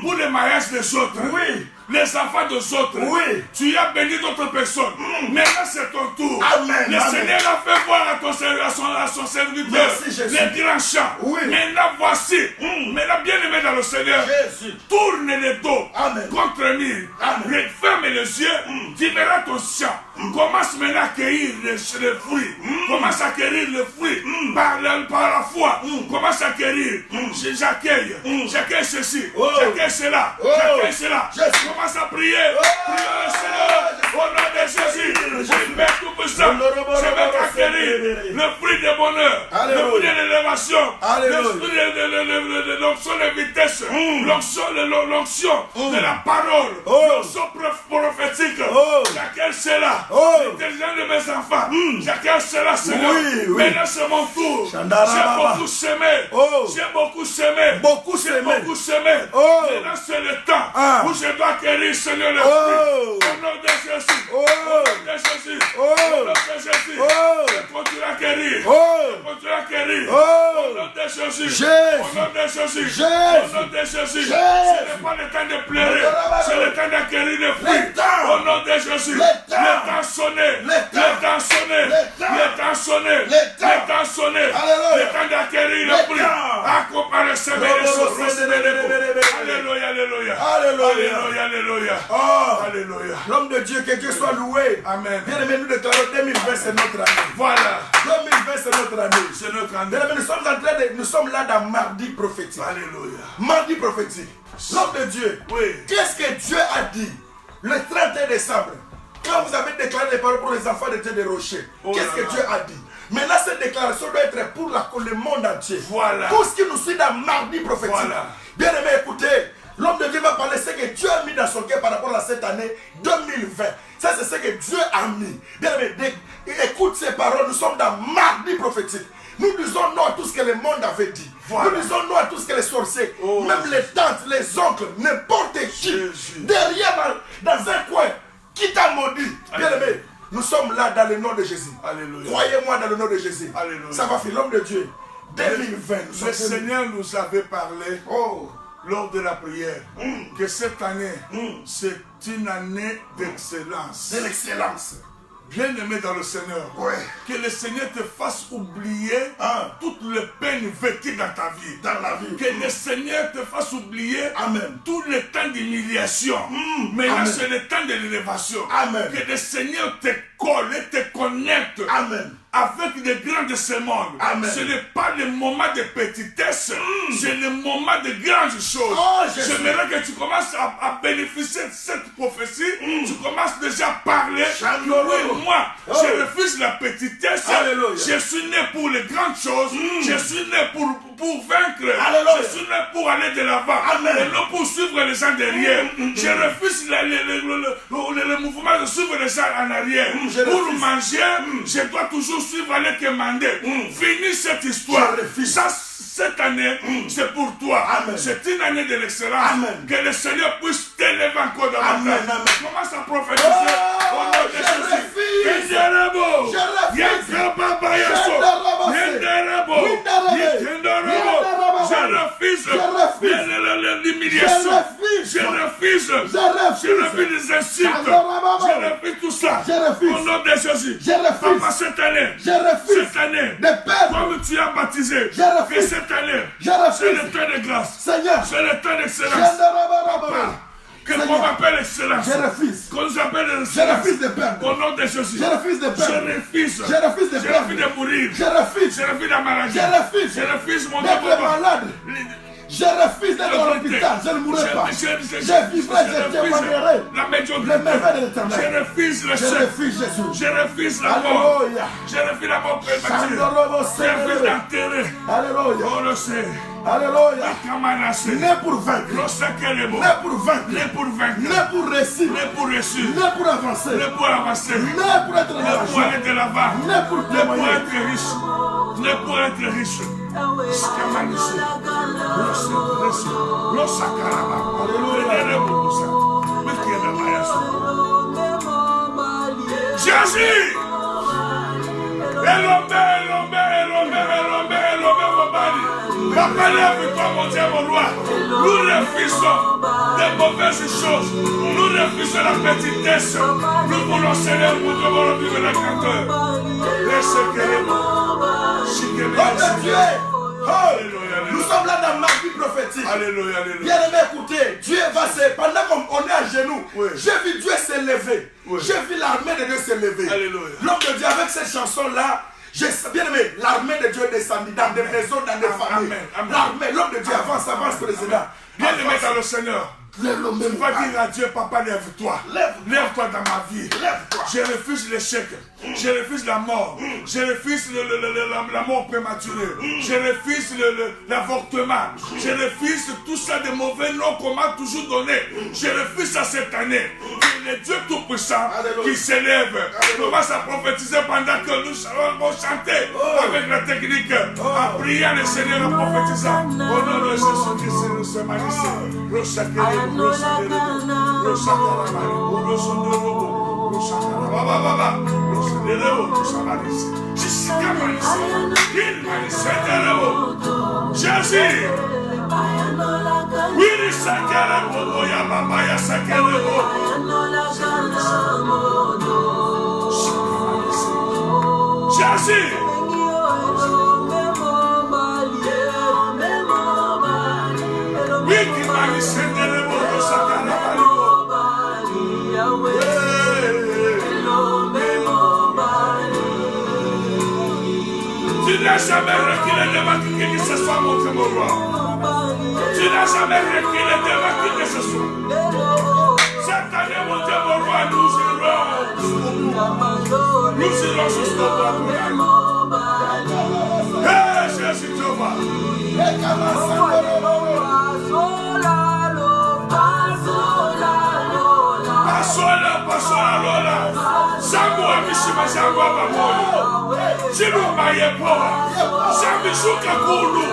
pour le mariage des autres. Oui. Les enfants des autres. Oui. Tu as béni d'autres personnes. Maintenant c'est ton tour. Amen. Le Seigneur a fait voir à son serviteur. Merci, Jésus. Les grands champs. Oui. Maintenant voici. Maintenant bien aimé dans le Seigneur. Jésus. Tourne les dos. Amen. Contre lui. Ferme les yeux. Tu verras ton champ. Commence maintenant à cueillir les fruits. Commence à cueillir les fruits. Par la foi. Commence à cueillir. J'accueille. J'accueille ceci. J'accueille cela. J'accueille cela. Commence à prier. Priez le Seigneur. Au nom de Jésus. Je vais tout puissant. Je vais acquérir le fruit de bonheur. Le fruit de l'élévation. Le fruit de l'onction de vitesse. L'onction de la parole. L'onction prophétique. J'accueille cela. L'intelligence de mes enfants. J'accueille cela, Seigneur. Maintenant c'est mon tour. J'ai beaucoup semé. J'ai beaucoup semé. Beaucoup semé. Maintenant c'est le temps où je dois acquérir, Seigneur, le fruit. Au nom de Jésus. Au nom de Jésus. Au nom de Jésus. Je continue à acquérir. Je continue à acquérir. Au nom de Jésus. Au nom de Jésus. Au nom de Jésus. Ce n'est pas le temps de pleurer. C'est le temps d'acquérir le fruit. Au nom de Jésus. Le temps sonné. Le temps sonné. Le temps sonné. Le temps sonné. Le temps d'acquérir le fruit. Accompagner le Seigneur. Alléluia, alléluia. Alléluia, alléluia. Alléluia. L'homme de Dieu, que Dieu soit loué. Amen. Bien aimé, nous déclarons 2020, c'est notre année. Voilà. 2020, c'est notre année. C'est notre année. Bien aimé, nous sommes là dans mardi prophétique. Alléluia. Mardi prophétique. L'homme de Dieu. Oui. Qu'est-ce que Dieu a dit le 31 décembre, quand vous avez déclaré les paroles pour les enfants de Dieu des rochers? Qu'est-ce que Dieu a dit? Maintenant, cette déclaration doit être pour le monde entier. Voilà. Tout ce qui nous suit dans mardi prophétique. Voilà. Bien aimé, écoutez, l'homme de Dieu va parler ce que Dieu a mis dans son cœur par rapport à cette année 2020. Ça, c'est ce que Dieu a mis. Bien aimé, écoute ces paroles, nous sommes dans mardi prophétique. Nous disons non à tout ce que le monde avait dit. Voilà. Nous disons non à tout ce que les sorciers, même les tantes, les oncles, n'importe qui, derrière dans un coin, qui t'a maudit. Bien aimé, nous sommes là dans le nom de Jésus. Alléluia. Croyez-moi dans le nom de Jésus. Alléluia. Ça va faire l'homme de Dieu. 2020. Le Seigneur nous avait parlé lors de la prière que cette année, c'est une année d'excellence. De l'excellence. Bien-aimé dans le Seigneur, que le Seigneur te fasse oublier toutes les peines vécues dans ta vie. Dans la vie. Que le Seigneur te fasse oublier Amen. tout le temps d'humiliation. Maintenant, c'est le temps de l'élévation. Amen. Que le Seigneur te colle et te connecte. Amen. Avec les grands de ce monde. Amen. Ce n'est pas le moment de petitesse, c'est le moment de grandes choses. J'aimerais que tu commences à bénéficier de cette prophétie. Tu commences déjà à parler. Oui, moi, je refuse la petitesse. Alléluia. Je suis né pour les grandes choses. Je suis né pour vaincre. Alléluia. Je suis né pour aller de l'avant. Et non pour suivre les gens derrière. Je refuse le mouvement de suivre les gens en arrière. Pour manger, je dois toujours suivre aller commander. Finis cette histoire. Ça, cette année, c'est pour toi. C'est une année de l'excellence. Que le Seigneur puisse t'élever encore davantage. Commence à prophétiser au nom de Jésus. Je refuse l'humiliation. Je refuse les insultes. Je refuse tout ça. Au nom de Jésus. Papa, cette année, comme tu as baptisé, que cette année, c'est le temps de grâce. C'est le temps d'excellence. Papa, que qu'on m'appelle excellence. qu'on nous appelle le Je refuse de perdre. Au nom de Jésus. Je refuse de perdre. Je refuse. Je refuse de Je perdre. refuse de mourir. Je refuse. Je refuse la maladie. Je refuse. Je refuse mon D'être développement. malade. Je refuse d'être à l'hôpital. Je ne mourrai pas. Je vivrai, je témoignerai la médiocrité. le merveille de l'Éternel. Je refuse le Je sang. refuse Jésus. Je refuse la mort. Alléluia. Je refuse la mort prématurée. Je refuse l'enterrer. Alléluia. On le sait. Alléluia. Kamanase. Né pour vaincre. Rosakelebo. Né pour vaincre. Né pour vaincre. Né pour réussir. Né pour réussir. Né pour avancer. Né pour avancer. Né pour être dans Né la pour joie. aller de l'avant. Né pour Né pour témoigner. être riche. Né pour être riche. Skamanise. Rosakaraba. Alléluia. Jésus. Papa, lève-toi, mon Dieu, mon roi. Nous refusons des mauvaises choses. Nous refusons la petitesse. Nous voulons, Seigneur, pour que nous vivions la grandeur. Oh Dieu. Nous sommes là dans ma vie prophétique. Alléluia, alléluia. Bien aimé, écoutez, Dieu va se... Pendant qu'on est à genoux, Oui. j'ai vu Dieu s'élever. Oui. J'ai vu l'armée de Dieu s'élever. Alléluia. L'homme de Dieu, avec cette chanson-là, bien aimé, l'armée de Dieu est descendue dans des maisons, dans des familles. Amen, amen. L'armée, l'homme de Dieu, avance, président. Bien aimé dans le Seigneur. Lève-le Tu vas dire à Dieu, papa, lève-toi. Lève-toi dans ma vie. Lève-toi. Je refuse l'échec. Je refuse la mort. Je refuse la mort prématurée. Je refuse l'avortement. Je refuse tout ça de mauvais noms qu'on m'a toujours donné. Je refuse ça cette année. Que le Dieu Tout-Puissant qui s'élève commence à prophétiser pendant que nous allons chanter avec la technique, en priant le Seigneur, en prophétisant. Au nom de Jésus-Christ, nous sommes magnifiques. Jésus, oui, Jésus. Oui, qui m'a dit tu n'as jamais reculé devant qui que ce soit, mon Dieu, mon roi. Tu n'as jamais reculé devant qui que ce soit. Cette année, mon Dieu, mon roi, nous irons jusqu'au bout. Hé, Jésus, tu Sangwa mishima sangwa pamoja. Chiluma yepoa. Sami shuka kulu.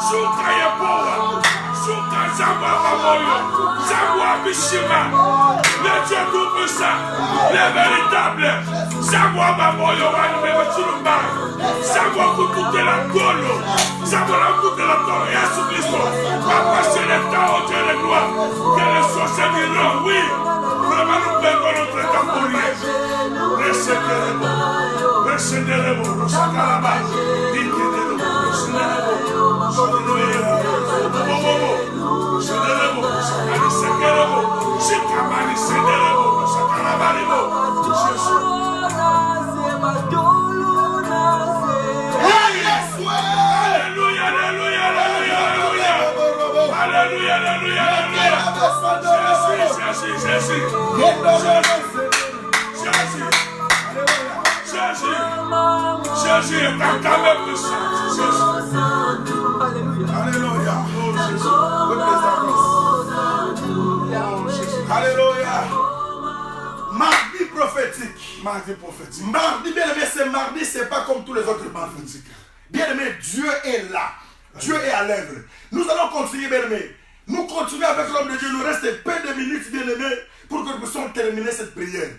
Shuka yepoa. Shuka sangwa pamoja. Sangwa mishima. Le Dieu Tout-Puissant. Le véritable. Sangwa pamoja. Wanimeba chiluma. Sangwa kutute la kolo. Sangwa la kutute la tolo. Yesu Christo. Papa c'est le temps au Dieu de gloire. Que les sorciers diront oui. Vraiment nous perdons notre temps pour rien. Resekerebo, resenderebo, rosakaraba, dikerebo, rosenderebo, rosenderebo, rosenderebo, shikamani senderebo, rosakarabarebo, Jésus. Alléluia, alléluia, alléluia, alléluia, alléluia, alléluia, alléluia. Jésus, Jésus, Jésus est entamé puissant. Jésus. Alléluia. Alléluia. Mardi prophétique. Mardi prophétique. Mardi, bien aimé, c'est mardi, c'est pas comme tous les autres mardis. Bien aimé, Dieu est là. Dieu est à l'œuvre. Nous allons continuer, bien aimé. Nous continuons avec l'homme de Dieu. Il nous reste peu de minutes, bien aimé, pour que nous puissions terminer cette prière.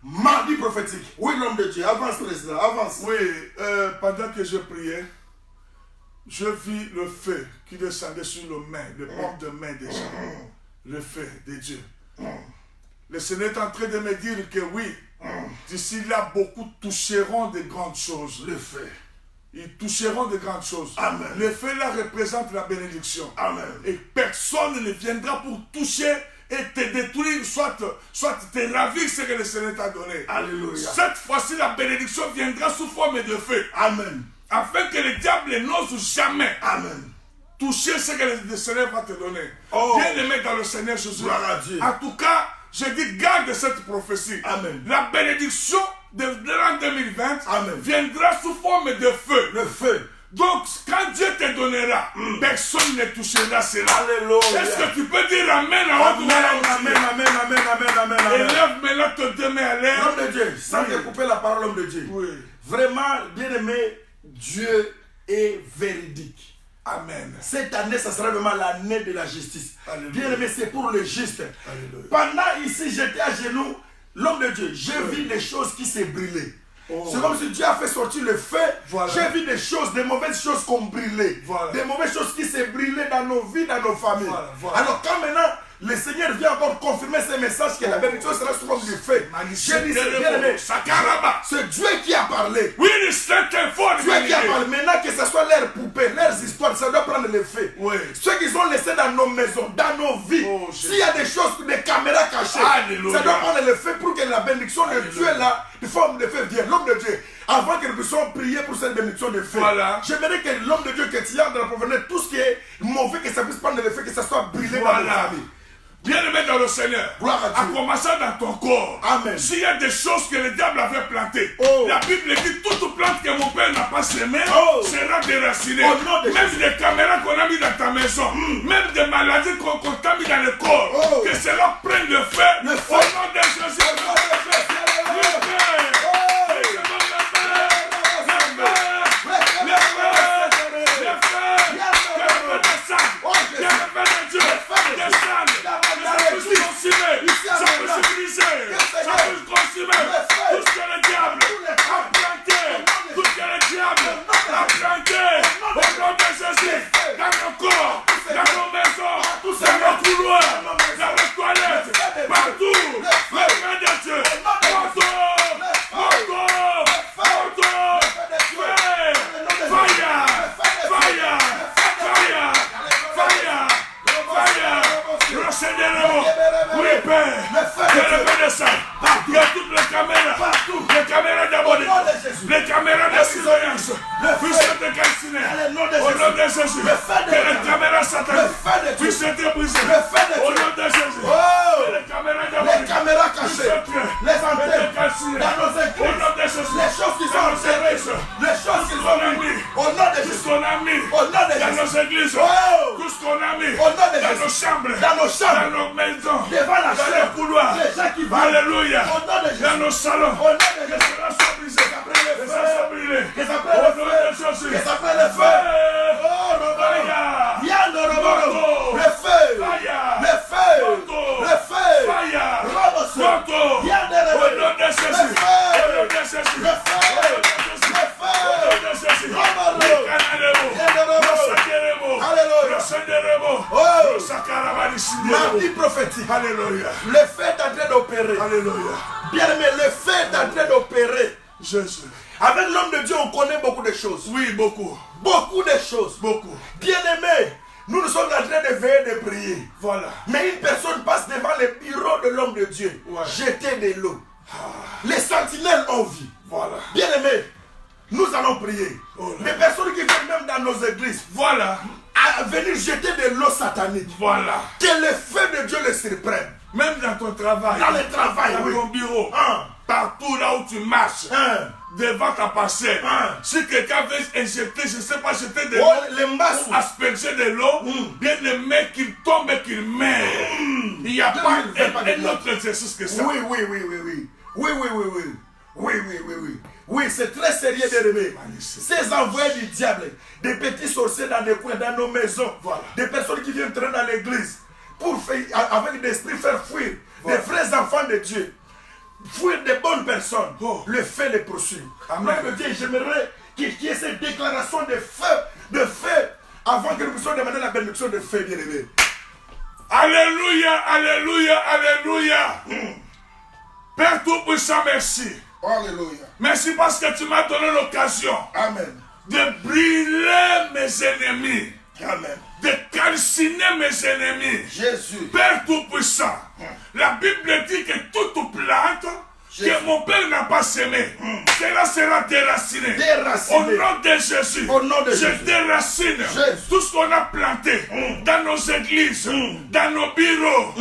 Mardi prophétique. Oui, l'homme de Dieu. Avance, président. Avance. Oui, pendant que je priais, je vis le feu qui descendait sur les paumes de main des gens. Le feu de Dieu. Le Seigneur est en train de me dire que oui, d'ici là, beaucoup toucheront de grandes choses. Le feu. Ils toucheront de grandes choses. Amen. Le feu là représente la bénédiction. Amen. Et personne ne viendra pour toucher et te détruire, soit te ravir ce que le Seigneur t'a donné. Alléluia. Cette fois-ci, la bénédiction viendra sous forme de feu. Amen. Afin que le diable n'ose jamais Amen. toucher ce que le Seigneur va te donner. Oh. Bien aimé dans le Seigneur Jésus. Gloire à Dieu. En tout cas, je dis garde cette prophétie. Amen. La bénédiction de l'an 2020 Amen. viendra sous forme de feu. Le feu. Donc, quand Dieu te donnera, personne ne touchera cela. Alléluia. Est-ce que tu peux dire Amen à Amen, amen, amen, amen, amen, amen, amen. Élève maintenant tes deux mains à l'air. L'homme de Dieu, sans découper la parole, l'homme de Dieu. Oui. Vraiment, bien aimé, Dieu est véridique. Amen. Cette année, ça sera vraiment l'année de la justice. Alléluia. Bien aimé, c'est pour le juste. Alléluia. Pendant ici, j'étais à genoux, l'homme de Dieu, j'ai vu des choses qui s'est brûlées. Oh. C'est comme si Dieu a fait sortir le feu. Voilà. J'ai vu des choses, des mauvaises choses qui ont brûlé. Voilà. Des mauvaises choses qui s'est brûlées dans nos vies, dans nos familles. Voilà, voilà. Alors quand maintenant, le Seigneur vient encore confirmer ce message que la bénédiction sera sous forme du feu. J'ai dit, c'est bien aimé. C'est Dieu qui a parlé. Oui, c'est un fort. Dieu qui a parlé. Maintenant que ce soit leurs poupées, leurs histoires, ça doit prendre le feu. Oui. Ceux qui sont laissés dans nos maisons, dans nos vies, Oh, s'il y a des choses, des caméras cachées, Alléluia. ça doit prendre le feu pour que la bénédiction de Dieu là, de forme de feu vienne. L'homme de Dieu, avant que nous puissions prier pour cette bénédiction de feu, Voilà. j'aimerais que l'homme de Dieu, que tu as dans la provenance, tout ce qui est mauvais, que ça puisse prendre le feu, que ça soit brûlé dans nos familles. Bien aimé dans le Seigneur, Gloire à Dieu. à commencer dans ton corps. Amen. S'il y a des choses que le diable avait plantées, Oh. la Bible dit toute plante que mon père n'a pas semée Oh. sera déracinée. Au nom de Même Jésus. des caméras qu'on a mis dans ta maison, même des maladies qu'on t'a mis dans le corps, Oh. que cela prenne le feu. Le feu. Au nom de Jésus. Au nom de Jésus. Le feu. Oh. Le feu. Le feu. Le feu. Le feu descend. Oh, Jésus. Le feu de Dieu descend. Ça peut se consumer. Ça peut se briser. Ça peut se consumer. Tout ce que le diable a planté. Tout ce que le diable a planté. Au nom de Jésus. Dans nos corps. Dans nos maisons. Dans nos couloirs. Dans les toilettes. Partout. Le feu de Dieu. Partout. Partout. Partout. Fire. Fire. Fire. Fire. Fire. Fire. Recevez-le. Oui, Père. Que le feu descende. Il y a toutes les caméras. Les caméras d'abord. Les caméras de surveillance. Puissent être calcinées. Au nom de Jésus. Que les caméras sataniques puissent être brisées. Au nom de Jésus. Que les caméras d'abord. Les caméras cachées, les antennes, dans nos Au églises, nom de Jésus. les choses qui sont enterrées, les choses qui sont mises, au nom de Tout ce Jésus, qu'on a mis au nom de dans Jésus, nos églises. Oh. Tout ce qu'on a mis Au nom de dans Jésus. nos chambres. Dans nos chambres. Dans nos maisons. devant la Dans les chair, couloirs. les gens qui viennent, Alléluia. au nom de Jésus, Dans nos salons. au nom de Que Jésus, cela soit brisé. Que ça soit brûlé. que ça Au prenne le nom feu, de Jésus. que ça prenne le feu, oh, Roboro, Fire. viens de Roboro, le feu, Fire. le feu, Moto. le feu, Fire. Roboro, Moto. viens de Au Roboro, nom de Jésus. le feu, Au nom de Jésus. le feu, Au nom de Jésus. Au nom de Jésus. Roboro, Le canaremo. viens de Le Roboro, sakeremo. Alléluia. Le senderemo. Oh. Le sakarabani mardi sinderemo. prophétique, Alléluia. le feu est en train d'opérer, Alléluia. bien aimé, le feu est en train d'opérer. Jésus. Avec l'homme de Dieu, on connaît beaucoup de choses. Oui, beaucoup. Beaucoup de choses. Beaucoup. Bien aimé, nous sommes en train de veiller, de prier. Voilà. Mais une personne passe devant le bureau de l'homme de Dieu, Ouais. jeter de l'eau. Les sentinelles ont vu. Voilà. Bien aimé, nous allons prier. Oh là. Les personnes qui viennent même dans nos églises Voilà. à venir jeter de l'eau satanique. Voilà. Que le feu de Dieu les surprenne. Même dans ton travail. Dans le travail, dans oui. ton bureau. Hein. Partout là où tu marches. Hein. Devant ta parcelle. Hein. Si quelqu'un veut injecter, je ne sais pas, jeter de Oh, l'eau. les masses. Ou asperger de l'eau. Bien aimé qu'il tombe et qu'il meurt. Il n'y a Dieu pas ne fait pas de un blague. autre exercice que ça. Oui, oui, oui, oui, oui. Oui, oui, oui, oui. Oui, oui, oui, oui. Oui, c'est très sérieux, bien aimé. Magnifique. Ces envoyés du diable, des petits sorciers dans les coins, dans nos maisons, Voilà. des personnes qui viennent traîner dans l'église pour faire, avec l'esprit, faire fuir Voilà. des vrais enfants de Dieu, fuir des bonnes personnes. Oh. Le feu les poursuit. Amen. Même Dieu, j'aimerais qu'il y ait cette déclaration de feu, avant que nous puissions demander la bénédiction de feu, bien aimé. Alléluia, alléluia, alléluia. Père Tout-Puissant, merci. Alléluia. Merci parce que tu m'as donné l'occasion Amen. de brûler mes ennemis, Amen. de calciner mes ennemis. Jésus. Père Tout-Puissant, la Bible dit que toute plante que mon Père n'a pas semé, cela sera déraciné. Au nom de Jésus, je déracine tout ce qu'on a planté dans nos églises, dans nos bureaux,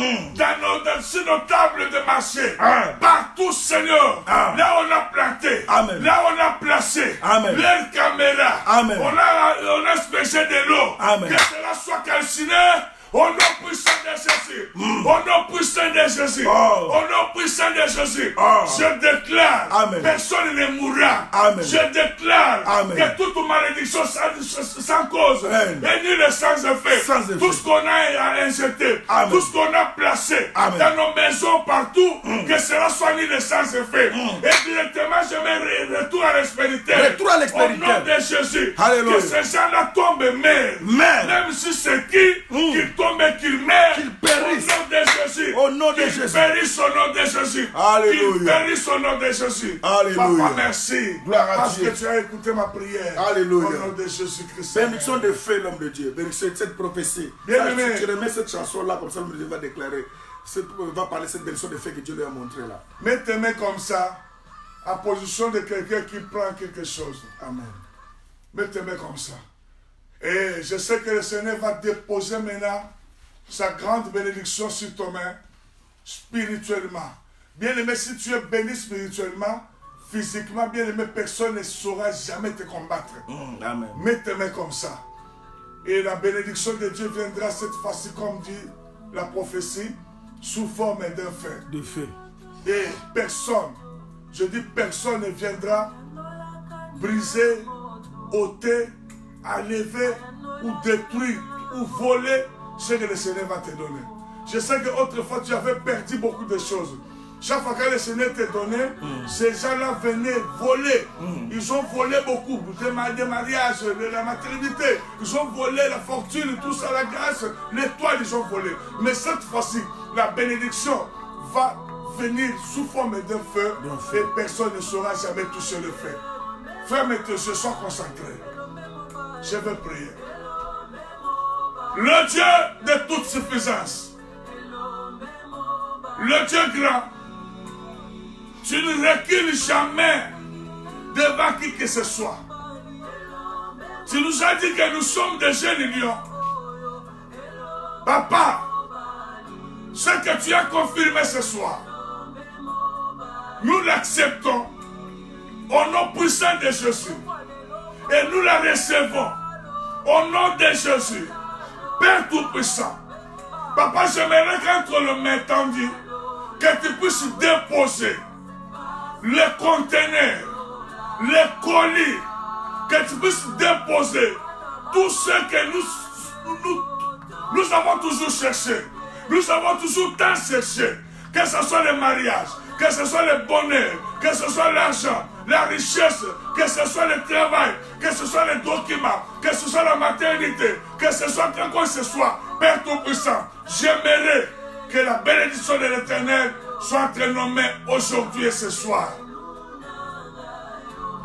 sur nos tables de marché, partout, Seigneur. Là on a planté, là on a placé leurs caméras, on a aspergé de l'eau, que cela soit calciné. Au nom puissant de Jésus, au nom puissant de Jésus, au nom puissant de Jésus, je déclare, personne ne mourra. Je déclare que toute malédiction sans cause est nulle sans effet. Tout ce qu'on a injecté, tout ce qu'on a placé dans nos maisons partout, que cela soit nul sans effet. Et directement, je me retourne à l'expérimentaire. Au nom de Jésus, que ces gens-là tombent et meurent. Même si c'est qu'ils tombent et qu'ils meurent, qu'ils périssent au nom de Jésus. Qu'ils périssent au nom de Jésus. Qu'ils périssent au nom de Jésus. Papa, merci. Parce que tu as écouté ma prière. Alléluia. Au nom de Jésus-Christ. Bénédiction de feu, l'homme de Dieu. Bénédiction de cette prophétie. Bien-aimé. Tu remets cette chanson-là, comme ça, le Dieu va déclarer. Va parler de cette bénédiction de feu que Dieu lui a montré là. Mets tes mains comme ça, en position de quelqu'un qui prend quelque chose. Amen. Mets tes mains comme ça. Et je sais que le Seigneur va déposer maintenant sa grande bénédiction sur ton main, spirituellement. Bien-aimé, si tu es béni spirituellement, physiquement, bien-aimé, personne ne saura jamais te combattre. Amen. Mets tes mains comme ça. Et la bénédiction de Dieu viendra cette fois-ci, comme dit la prophétie, sous forme d'un feu. De feu. Et personne, je dis personne ne viendra briser, ôter, enlever ou détruire ou voler ce que le Seigneur va te donner. Je sais qu'autrefois tu avais perdu beaucoup de choses. Chaque fois que le Seigneur t'a donné, ces gens-là venaient voler. Ils ont volé beaucoup des mariages, de la maternité. Ils ont volé la fortune, tout ça, la grâce, l'étoile, ils ont volé. Mais cette fois-ci, la bénédiction va venir sous forme d'un feu et personne ne saura jamais toucher le feu. Ferme tes yeux, sois concentré. Je vais prier. Le Dieu de toute suffisance, le Dieu grand, tu ne recules jamais devant qui que ce soit. Tu nous as dit que nous sommes des jeunes lions. Papa, ce que tu as confirmé ce soir, nous l'acceptons au nom puissant de Jésus. Et nous la recevons au nom de Jésus. Père Tout-Puissant, Papa, j'aimerais qu'entre le mains tendues, que tu puisses déposer les conteneurs, les colis, que tu puisses déposer tout ce que nous avons toujours cherché. Nous avons toujours tant cherché, que ce soit le mariage, que ce soit le bonheur, que ce soit l'argent, la richesse, que ce soit le travail, que ce soit les documents, que ce soit la maternité, que ce soit quoi que ce soit. Père Tout-Puissant, j'aimerais que la bénédiction de l'Éternel soit entre nos mains aujourd'hui et ce soir.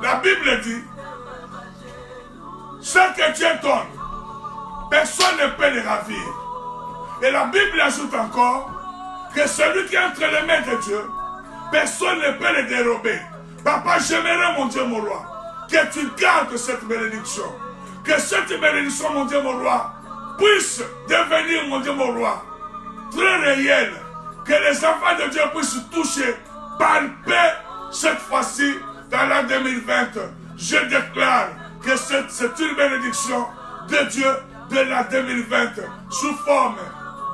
La Bible dit, ce que Dieu donne, personne ne peut le ravir. Et la Bible ajoute encore que celui qui est entre les mains de Dieu, personne ne peut le dérober. Papa, j'aimerais, mon Dieu, mon roi, que tu gardes cette bénédiction. Que cette bénédiction, mon Dieu, mon roi, puisse devenir, mon Dieu, mon roi, très réelle. Que les enfants de Dieu puissent toucher, palper cette fois-ci dans l'an 2020. Je déclare que c'est une bénédiction de Dieu de l'an 2020 sous forme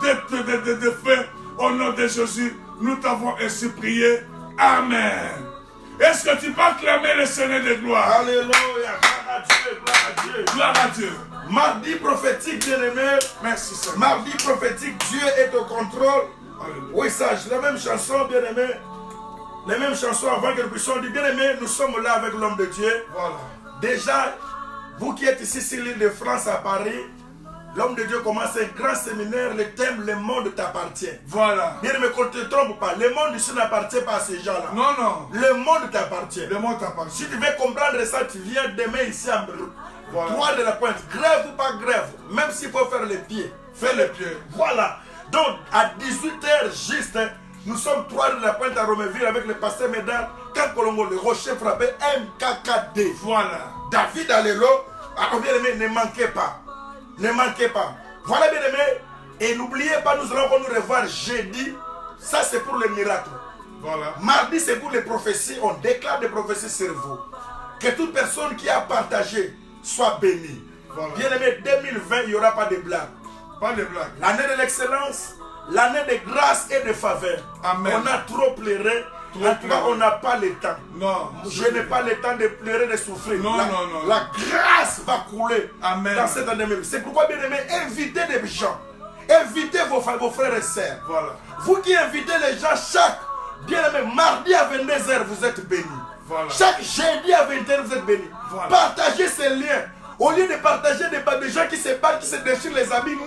de feu. Au nom de Jésus, nous t'avons ainsi prié. Amen. Est-ce que tu peux acclamer le Seigneur de gloire? Alléluia. Gloire à Dieu, gloire à Dieu. Gloire à Dieu. Mardi prophétique, bien-aimé. Merci Seigneur. Mardi prophétique, Dieu est au contrôle. Alléluia. Oui, sage, la même chanson, bien-aimé. Les mêmes chansons avant que nous puissions dire, bien-aimé, nous sommes là avec l'homme de Dieu. Voilà. Déjà, vous qui êtes ici sur l'île de France à Paris, l'homme de Dieu commence un grand séminaire, le thème « Le monde t'appartient ». Voilà. Bien, mais qu'on ne te trompe pas, le monde ici n'appartient pas à ces gens-là. Non, non. Le monde t'appartient. Le monde t'appartient. Si tu veux comprendre ça, tu viens demain ici à droit de la pointe. Grève ou pas grève, même Même s'il faut faire les pieds. Fais les pieds. Voilà. Donc, à 18h juste, nous sommes 3 de la pointe à Romainville avec le pasteur Médard. Quand Colombo, le rocher frappé, MKKD. Voilà. David Allélo, bien aimé, ne manquez pas. Ne manquez pas. Voilà, bien aimé. Et n'oubliez pas, nous allons nous revoir jeudi. Ça, c'est pour les miracles. Voilà. Mardi, c'est pour les prophéties. On déclare des prophéties sur vous. Que toute personne qui a partagé soit bénie. Voilà. Bien aimé, 2020, il n'y aura pas de blagues. Pas de blagues. L'année de l'excellence, l'année de grâce et de faveur. Amen. On a trop pleuré. En tout cas, on n'a pas le temps. Non. Je n'ai pas le temps de pleurer, de souffrir. Non, non. La grâce va couler. Amen. Dans cette année même. C'est pourquoi, bien aimé, invitez des gens. Invitez vos frères et sœurs. Voilà. Vous qui invitez les gens chaque, bien aimé, mardi à 22h, vous êtes bénis. Voilà. Chaque jeudi à 20h, vous êtes bénis. Voilà. Partagez ces liens. Au lieu de partager des gens qui se battent, qui se déchirent les habits,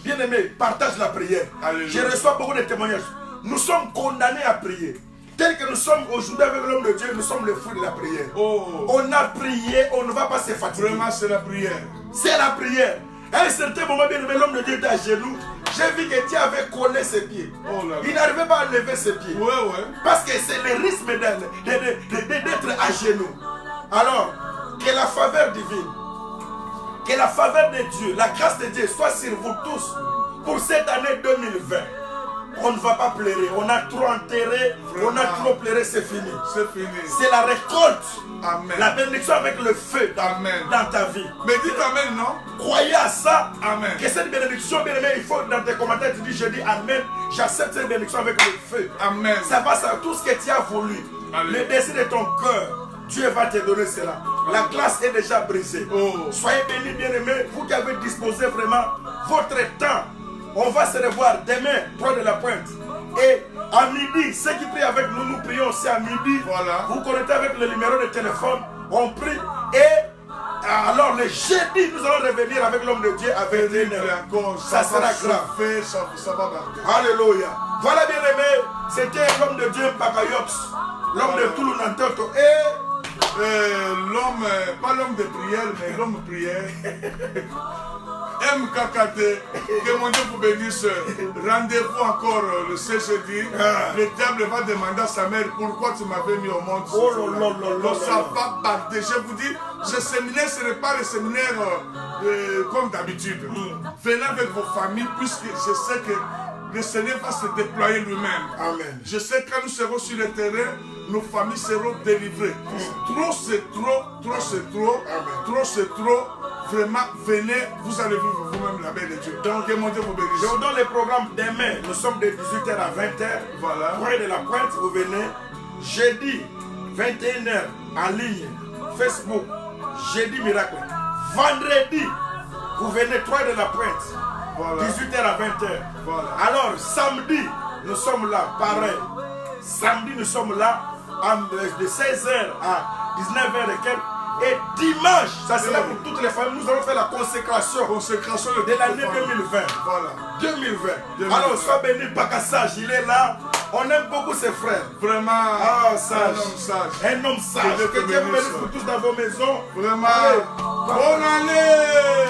bien aimé, partage la prière. Alléluia. Je reçois beaucoup de témoignages. Nous sommes condamnés à prier. Tel que nous sommes aujourd'hui avec l'homme de Dieu, nous sommes le fruit de la prière. Oh. On a prié, on ne va pas se fatiguer. Vraiment, c'est la prière. C'est la prière. À un certain moment, bien aimé, l'homme de Dieu était à genoux. J'ai vu que Dieu avait collé ses pieds. Oh là là. Il n'arrivait pas à lever ses pieds. Ouais. Parce que c'est le risque d'être à genoux. Alors, que la faveur divine, que la faveur de Dieu, la grâce de Dieu soit sur vous tous pour cette année 2020. On ne va pas pleurer. On a trop enterré, vraiment. On a trop pleuré, c'est fini. C'est fini. C'est la récolte. Amen. La bénédiction avec le feu dans ta vie. Mais dites Amen, non? Croyez à ça. Amen. Que cette bénédiction, bien aimé, il faut dans tes commentaires, tu dis, je dis Amen. J'accepte cette bénédiction avec le feu. Amen. Ça passe à tout ce que tu as voulu. Allez. Le désir de ton cœur, Dieu va te donner cela. La glace est déjà brisée. Oh. Soyez bénis, bien aimés. Vous qui avez disposé vraiment votre temps. On va se revoir demain, 3 de la pointe. Et à midi, ceux qui prient avec nous, nous prions aussi à midi. Voilà. Vous connectez avec le numéro de téléphone. On prie. Et alors, le jeudi, nous allons revenir avec l'homme de Dieu à 21h. Ça sera grave. Ça va marquer. Alléluia. Voilà, bien aimé. C'était l'homme de Dieu, Pakayops. L'homme de Toulou Nantoto. Et l'homme, pas l'homme de prière, mais l'homme prière. MKKD, que mon Dieu vous bénisse. Rendez-vous encore le jeudi. Le diable va demander à sa mère pourquoi tu m'avais mis au monde. Ça va partir. Je vous dis, ce séminaire, ce n'est pas le séminaire comme d'habitude. Venez avec vos familles, puisque je sais que le Seigneur va se déployer lui-même. Amen. Je sais que quand nous serons sur le terrain, nos familles seront délivrées. Trop c'est trop, trop c'est trop, trop c'est trop. Vraiment, venez, vous allez vivre vous-même la paix de Dieu. Donc, que mon Dieu vous bénisse. Je vous donne les programmes demain. Nous sommes de 18h à 20h. Voilà. Point de la pointe, vous venez. Jeudi, 21h, en ligne. Facebook, Jeudi Miracle. Vendredi, vous venez 3 de la pointe. Voilà. 18h à 20h. Voilà. Alors, samedi, nous sommes là, pareil. Samedi, nous sommes là de 16h à 19h et quelques. Et dimanche, ça sera pour toutes les familles. Nous allons faire la consécration de l'année 2020. Voilà. 2020. Alors, sois béni, Pakasage, il est là. On aime beaucoup ses frères. Vraiment. Ah, sage. Un homme sage. Un homme sage. Que Dieu vous bénisse pour tous dans vos maisons. Vraiment. Bonne année.